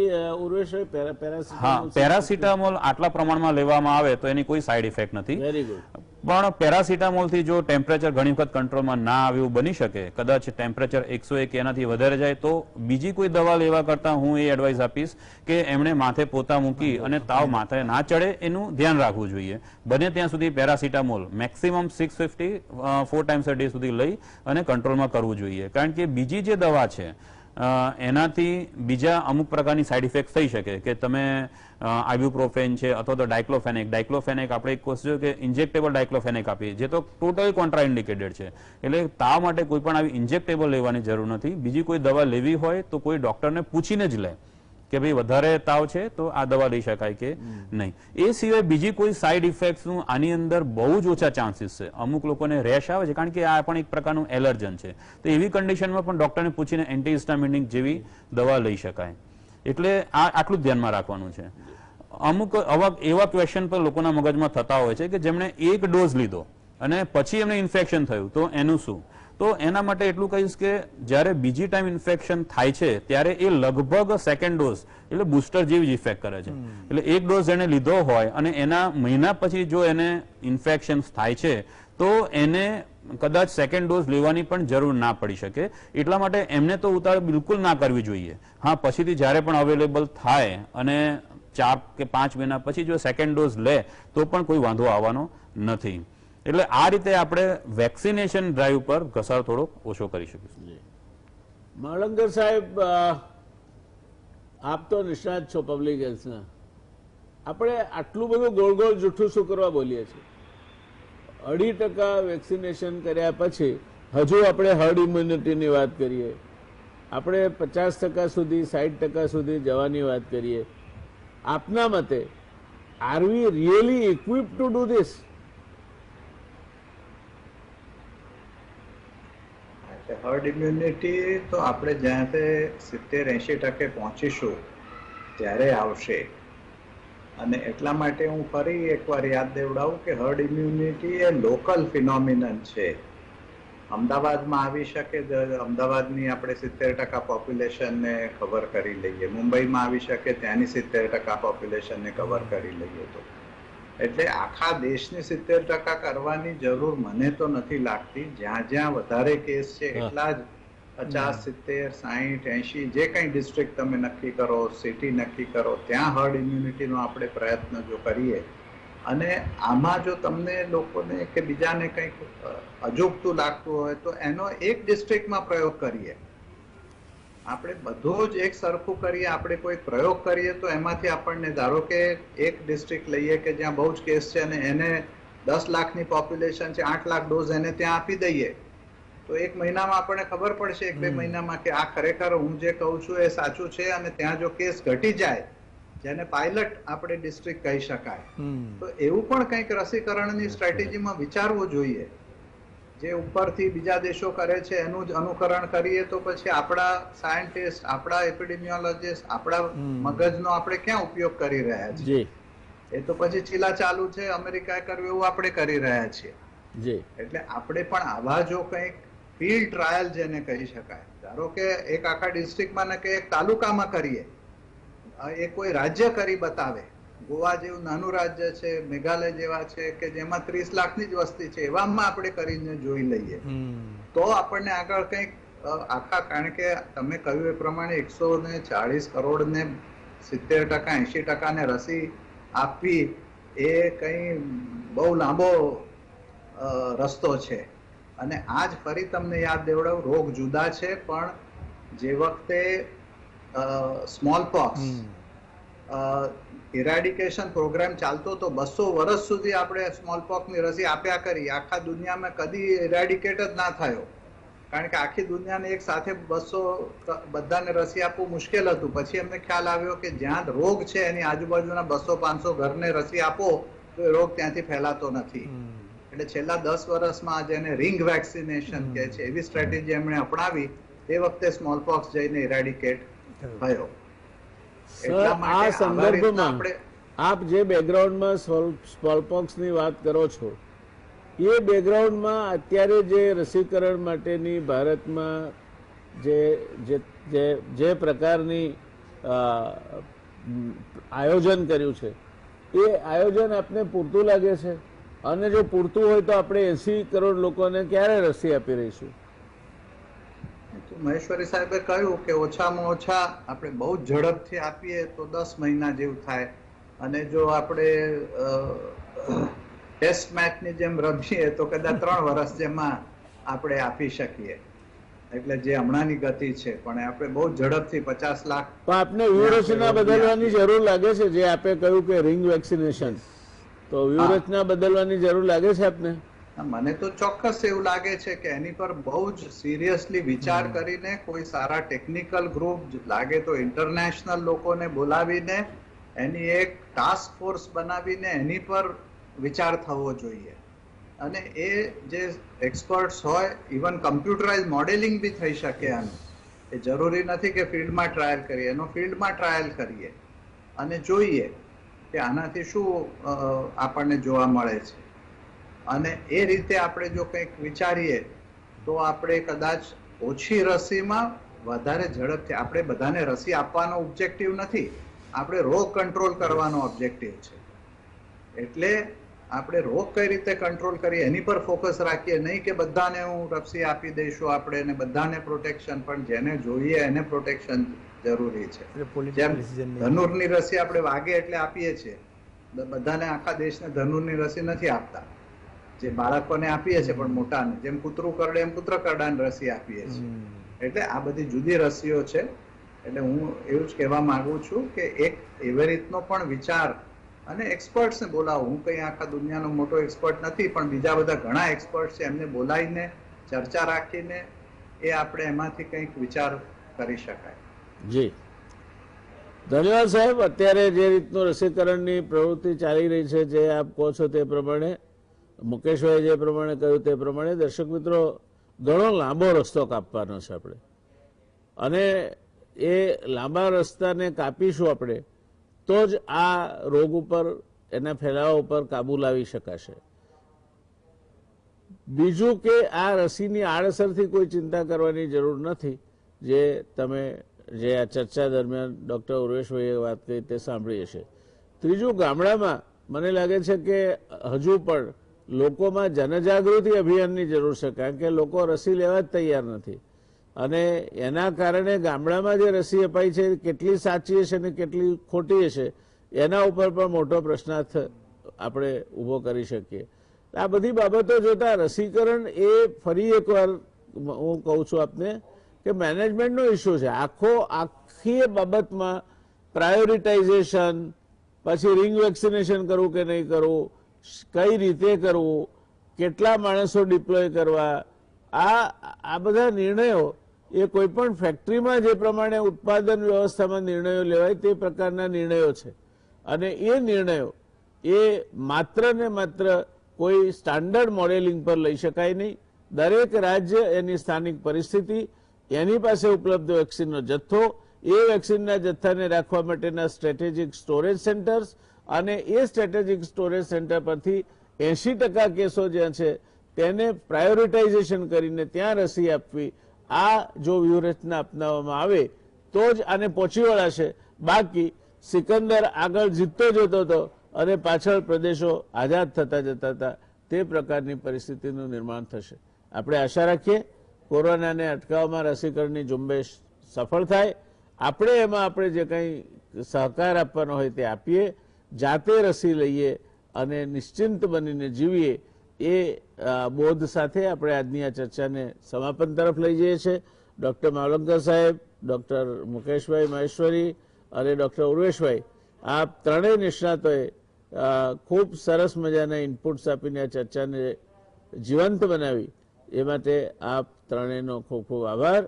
ઉર્વેશભાઈ? હા, પેરાસિટામોલ આટલા પ્રમાણમાં લેવામાં આવે તો એની કોઈ સાઈડ ઇફેક્ટ નથી. Very good. પણ પેરાસિટામોલ થી જો ટેમ્પરેચર ઘણી વખત કંટ્રોલમાં ના આવ્યું બની શકે, કદાચ ટેમ્પરેચર 101 એનાથી વધારે જાય તો બીજી કોઈ દવા લેવા કરતા હું એ એડવાઇસ આપીશ કે એમણે માથે પોતા મૂકી અને તાવ માથે ના ચડે એનું ધ્યાન રાખવું જોઈએ. બને ત્યાં સુધી paracetamol maximum 650 4 times a day સુધી લઈ અને કંટ્રોલમાં કરવું જોઈએ, કારણ કે બીજી જે દવા છે એનાથી બીજા અમુક પ્રકારની સાઇડ ઇફેક્ટ થઈ શકે કે તમે આઇબ્યુપ્રોફેન છે અથવા તો ડાયક્લોફેનેક આપણે એક વસ્તુ કે ઇન્જેક્ટેબલ ડાયક્લોફેનેક આપીએ જે તો ટોટલી કોન્ટ્રાઇન્ડિકેટેડ છે. એટલે તાવ માટે કોઈ પણ આવી ઇન્જેક્ટેબલ લેવાની જરૂર નથી. બીજી કોઈ દવા લેવી હોય તો કોઈ ડોક્ટરને પૂછીને જ લે કે ભાઈ વધારે તાવ છે તો આ દવા લઈ શકાય કે નહીં. એ સિવાય બીજી કોઈ સાઇડ ઇફેક્ટ્સનું આની અંદર બહુ જ ઓછા ચાન્સીસ છે. અમુક લોકોને રેશ આવે છે કારણ કે આ પણ એક પ્રકારનું એલર્જન છે, તો એવી કન્ડિશનમાં પણ ડોક્ટરને પૂછીને એન્ટીહિસ્ટામિનિક જેવી દવા લઈ શકાય. એટલે આટલું જ ધ્યાનમાં રાખવાનું છે. અમુક એવા ક્વેશ્ચન પણ લોકોના મગજમાં થતા હોય છે કે જેમણે 1 ડોઝ લીધો અને પછી એમને ઇન્ફેક્શન થયું તો એનું શું? તો એના માટે એટલું કહીશ કે જ્યારે બીજી ટાઈમ ઇન્ફેક્શન થાય છે ત્યારે એ લગભગ સેકન્ડ ડોઝ એટલે બુસ્ટર જેવી જ ઇફેક્ટ કરે છે. એટલે 1 ડોઝ એને લીધો હોય અને એના મહિના પછી જો એને ઇન્ફેક્શન થાય છે તો એને કદાચ સેકન્ડ ડોઝ લેવાની પણ જરૂર ના પડી શકે. એટલા માટે એમને તો ઉતાવળ બિલકુલ ના કરવી જોઈએ. હા, પછીથી જ્યારે પણ અવેલેબલ થાય અને 4 કે 5 મહિના પછી જો સેકન્ડ ડોઝ લે તો પણ કોઈ વાંધો આવવાનો નથી. એટલે આ રીતે આપણે વેક્સિનેશન ડ્રાઈવ પર ઘસાર થોડો ઓછો કરી શકીશું. માળંગર સાહેબ, આપ તો નિષ્ણાત છો પબ્લિક હેલ્થના. આપણે આટલું બધું ગોળ ગોળ જૂઠું શું કરવા બોલીએ છીએ? 2.5% વેક્સિનેશન કર્યા પછી હજુ આપણે હર્ડ ઇમ્યુનિટીની વાત કરીએ, આપણે 50% સુધી 60% સુધી જવાની વાત કરીએ. આપના મતે are we really equip to do this? Herd immunity તો આપણે જ્યાં તે 70-80% પહોંચીશું ત્યારે આવશે. અને એટલા માટે હું ફરી એકવાર યાદ દેવડાવું કે હર્ડ ઇમ્યુનિટી એ લોકલ ફિનોમિનન છે. અમદાવાદમાં આવી શકે, અમદાવાદની આપણે 70% પોપ્યુલેશનને કવર કરી લઈએ, મુંબઈમાં આવી શકે, ત્યાંની 70% પોપ્યુલેશનને કવર કરી લઈએ. તો એટલે આખા દેશની 70% કરવાની જરૂર મને તો નથી લાગતી. જ્યાં જ્યાં વધારે કેસ છે એટલા જ 50, 70, 60, 80 જે કંઈ ડિસ્ટ્રિક્ટ તમે નક્કી કરો, સિટી નક્કી કરો, ત્યાં હર્ડ ઇમ્યુનિટીનો આપણે પ્રયત્ન જો કરીએ અને આમાં જો તમને લોકોને કે બીજાને કંઈક અજુગતું લાગતું હોય તો એનો એક ડિસ્ટ્રિક્ટમાં પ્રયોગ કરીએ. આપણે બધું જ એક સરખું કરીએ, આપણે કોઈ પ્રયોગ કરીએ તો એમાંથી આપણને ધારો કે એક ડિસ્ટ્રિક્ટ લઈએ કે જ્યાં બહુ જ કેસ છે અને એને 10 લાખની પોપ્યુલેશન છે, 8 લાખ ડોઝ એને ત્યાં આપી દઈએ તો 1 મહિનામાં આપણને ખબર પડશે, 1-2 મહિનામાં કે આ ખરેખર હું જે કહું છું એ સાચું છે. અને ત્યાં જો કેસ ઘટી જાય, જેને પાયલટ આપણે ડિસ્ટ્રિક્ટ કહી શકાય, તો એવું પણ કંઈક રસીકરણની સ્ટ્રેટેજીમાં વિચારવું જોઈએ. જે ઉપરથી બીજા દેશો કરે છે એનું જ અનુકરણ કરીએ તો પછી આપણા સાયન્ટિસ્ટ, આપણા એપિડેમિયોલોજીસ્ટ, આપણા મગજનો આપણે ક્યાં ઉપયોગ કરી રહ્યા છીએ? એ તો પછી ચીલા ચાલુ છે, અમેરિકાએ કર્યું એવું આપણે કરી રહ્યા છીએ. એટલે આપણે પણ આવા જો કંઈક ફિલ્ડ ટ્રાયલ જેને કહી શકાય, ધારો કે એક આખા ડિસ્ટ્રિક્ટમાં ને કે એક તાલુકામાં કરીએ, એ કોઈ રાજ્ય કરી બતાવે, ગોવા જેવું નાનું રાજ્ય છે, મેઘાલય જેવા છે કે જેમાં 30 લાખની જ વસ્તી છે, એવામાં આપણે કરીને જોઈ લઈએ તો આપણને આગળ કંઈક આખા, કારણ કે તમે કહ્યું એ પ્રમાણે 140 કરોડ ને 70%, 80% ને રસી આપવી એ કંઈ બહુ લાંબો રસ્તો છે. અને આજ ફરી તમને યાદ દેવડાવું, રોગ જુદા છે પણ જે વખતે સ્મોલ પોક્સ ઇરાડિકેશન પ્રોગ્રામ ચાલતો તો 200 વર્ષ સુધી આપણે સ્મોલ પોક્સની રસી આપ્યા કરી. આખા દુનિયામાં કદી ઇરાડિકેટ જ ના થયો, કારણ કે આખી દુનિયાને એક સાથે 200 બધાને રસી આપવું મુશ્કેલ હતું. પછી એમને ખ્યાલ આવ્યો કે જ્યાં રોગ છે એની આજુબાજુના 200-500 ઘરને રસી આપો તો એ રોગ ત્યાંથી ફેલાતો નથી. એટલે છેલ્લા 10 વર્ષમાં જેને રિંગ વેક્સિનેશન કહે છે એવી સ્ટ્રેટેજી એમણે અપનાવી. એ વખતે સ્મોલ પોક્સ જઈને ઇરાડિકેટ થયો. આ સંદર્ભમાં આપ જે બેકગ્રાઉન્ડમાં સ્મોલપોક્સની વાત કરો છો, એ બેકગ્રાઉન્ડમાં અત્યારે જે રસીકરણ માટેની ભારતમાં જે પ્રકારની આયોજન કર્યું છે, એ આયોજન આપને પૂરતું લાગે છે? અને જો પૂરતું હોય તો આપણે 80 કરોડ લોકોને ક્યારે રસી આપી રહીશું? મહેશ્વરી સાહેબે કહ્યું કે ઓછામાં ઓછા આપણે બહુ ઝડપથી આપીએ તો 10 મહિના જેવું થાય, અને જો આપણે ટેસ્ટ મેચની જેમ રમીએ તો કદાચ 3 વર્ષ જેમાં આપણે આપી શકીએ. એટલે જે હમણાંની ગતિ છે, પણ આપણે બહુ ઝડપથી 50 લાખ. પણ આપને વ્યૂહરચના બદલવાની જરૂર લાગે છે? જે આપે કહ્યું કે રિંગ વેક્સિનેશન, તો વ્યૂહરચના બદલવાની જરૂર લાગે છે આપને? મને તો ચોક્કસ એવું લાગે છે કે એની પર બહુ જ સિરિયસલી વિચાર કરીને કોઈ સારા ટેકનિકલ ગ્રુપ, લાગે તો ઇન્ટરનેશનલ લોકોને બોલાવીને એની એક ટાસ્ક ફોર્સ બનાવીને એની પર વિચાર થવો જોઈએ. અને એ જે એક્સપર્ટ્સ હોય, ઇવન કમ્પ્યુટરાઇઝ મોડેલિંગ બી થઈ શકે આનું. એ જરૂરી નથી કે ફિલ્ડમાં ટ્રાયલ કરીએ, એનો ફિલ્ડમાં ટ્રાયલ કરીએ અને જોઈએ કે આનાથી શું આપણને જોવા મળે છે. અને એ રીતે આપણે જો કંઈક વિચારીએ તો આપણે કદાચ ઓછી રસીમાં વધારે ઝડપથી, આપણે બધાને રસી આપવાનો ઓબ્જેક્ટિવ નથી, આપણે રોગ કંટ્રોલ કરવાનો ઓબ્જેક્ટિવ છે. એટલે આપણે રોગ કઈ રીતે કંટ્રોલ કરીએ એની પર ફોકસ રાખીએ, નહીં કે બધાને હું રસી આપી દઈશું આપણે ને બધાને પ્રોટેક્શન, પણ જેને જોઈએ એને પ્રોટેક્શન જરૂરી છે. જેમ ધનુરની રસી આપણે વાગે એટલે આપીએ છીએ, બધાને આખા દેશને ધનુરની રસી નથી આપતા, જે બાળકોને આપીએ છીએ પણ મોટાને, જેમ કૂતરું કરડે એમ કૂતરા કરડાની રસી આપીએ છીએ. એટલે આ બધી જુદી રસીઓ છે. એટલે હું એવું જ કહેવા માંગુ છું કે એક એવી રીતનો પણ વિચાર, અને એક્સપર્ટ્સને બોલાવો. હું કઈ આખા દુનિયાનો મોટો એક્સપર્ટ નથી, પણ બીજા બધા ઘણા એક્સપર્ટ છે, એમને બોલાવીને ચર્ચા રાખીને એ આપણે એમાંથી કંઈક વિચાર કરી શકાય. જી ધન્યવાદ સાહેબ. અત્યારે જે રીતનું રસીકરણની પ્રવૃત્તિ ચાલી રહી છે, જે આપ કહો છો તે પ્રમાણે, મુકેશભાઈ જે પ્રમાણે કહ્યું તે પ્રમાણે, દર્શક મિત્રો, ઘણો લાંબો રસ્તો કાપવાનો છે આપણે, અને એ લાંબા રસ્તાને કાપીશું આપણે તો જ આ રોગ ઉપર, એના ફેલાવા ઉપર કાબુ લાવી શકાશે. બીજું કે આ રસીની આડઅસરથી કોઈ ચિંતા કરવાની જરૂર નથી, જે તમે જે આ ચર્ચા દરમિયાન ડૉક્ટર ઉર્વેશભાઈએ વાત કરી તે સાંભળી હશે. ત્રીજું, ગામડામાં મને લાગે છે કે હજુ પણ લોકોમાં જનજાગૃતિ અભિયાનની જરૂર છે, કારણ કે લોકો રસી લેવા જ તૈયાર નથી, અને એના કારણે ગામડામાં જે રસી અપાઈ છે કેટલી સાચી હશે અને કેટલી ખોટી હશે એના ઉપર પણ મોટો પ્રશ્નાર્થ આપણે ઊભો કરી શકીએ. આ બધી બાબતો જોતા રસીકરણ એ ફરી એકવાર હું કહું છું આપને કે મેનેજમેન્ટનો ઇસ્યુ છે. આખી બાબતમાં પ્રાયોરિટાઇઝેશન, પછી રિંગ વેક્સિનેશન કરવું કે નહીં કરવું, કઈ રીતે કરવું, કેટલા માણસો ડિપ્લોય કરવા, આ બધા નિર્ણયો એ કોઈ પણ ફેક્ટરીમાં જે પ્રમાણે ઉત્પાદન વ્યવસ્થામાં નિર્ણયો લેવાય તે પ્રકારના નિર્ણયો છે, અને એ નિર્ણયો એ માત્ર ને માત્ર કોઈ સ્ટાન્ડર્ડ મોડેલિંગ પર લઈ શકાય નહીં. દરેક રાજ્ય, એની સ્થાનિક પરિસ્થિતિ, એની પાસે ઉપલબ્ધ વેક્સિનનો જથ્થો, એ વેક્સિનના જથ્થાને રાખવા માટેના સ્ટ્રેટેજિક સ્ટોરેજ સેન્ટર્સ, અને એ સ્ટ્રેટેજિક સ્ટોરેજ સેન્ટર પરથી 80% કેસો જ્યાં છે તેને પ્રાયોરિટાઇઝેશન કરીને ત્યાં રસી આપવી. આ જો વ્યૂહરચના અપનાવવામાં આવે તો જ આને પહોંચી વળાશે. બાકી સિકંદર આગળ જીતતો જતો હતો અને પાછળ પ્રદેશો આઝાદ થતા જતા હતા, તે પ્રકારની પરિસ્થિતિનું નિર્માણ થશે. આપણે આશા રાખીએ કોરોનાને અટકાવવામાં રસીકરણની ઝુંબેશ સફળ થાય. આપણે એમાં આપણે જે કંઈ સહકાર આપવાનો હોય તે આપીએ, જાતે રસી લઈએ અને નિશ્ચિંત બનીને જીવીએ, એ બોધ સાથે આપણે આજની આ ચર્ચાને સમાપન તરફ લઈ જઈએ છીએ. ડૉક્ટર માવલંકર સાહેબ, ડૉક્ટર મુકેશભાઈ મહેશ્વરી અને ડૉક્ટર ઉર્વેશભાઈ, આ ત્રણેય નિષ્ણાતોએ ખૂબ સરસ મજાના ઇનપુટ્સ આપીને આ ચર્ચાને જીવંત બનાવી, એ માટે આપ ત્રણેયનો ખૂબ ખૂબ આભાર.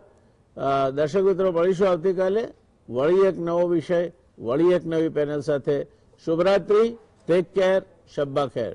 દર્શક મિત્રો, મળીશું આવતીકાલે વળી એક નવો વિષય, વળી એક નવી પેનલ સાથે. શુભરાત્રી, ટેક કેર, શબ્બા ખેર.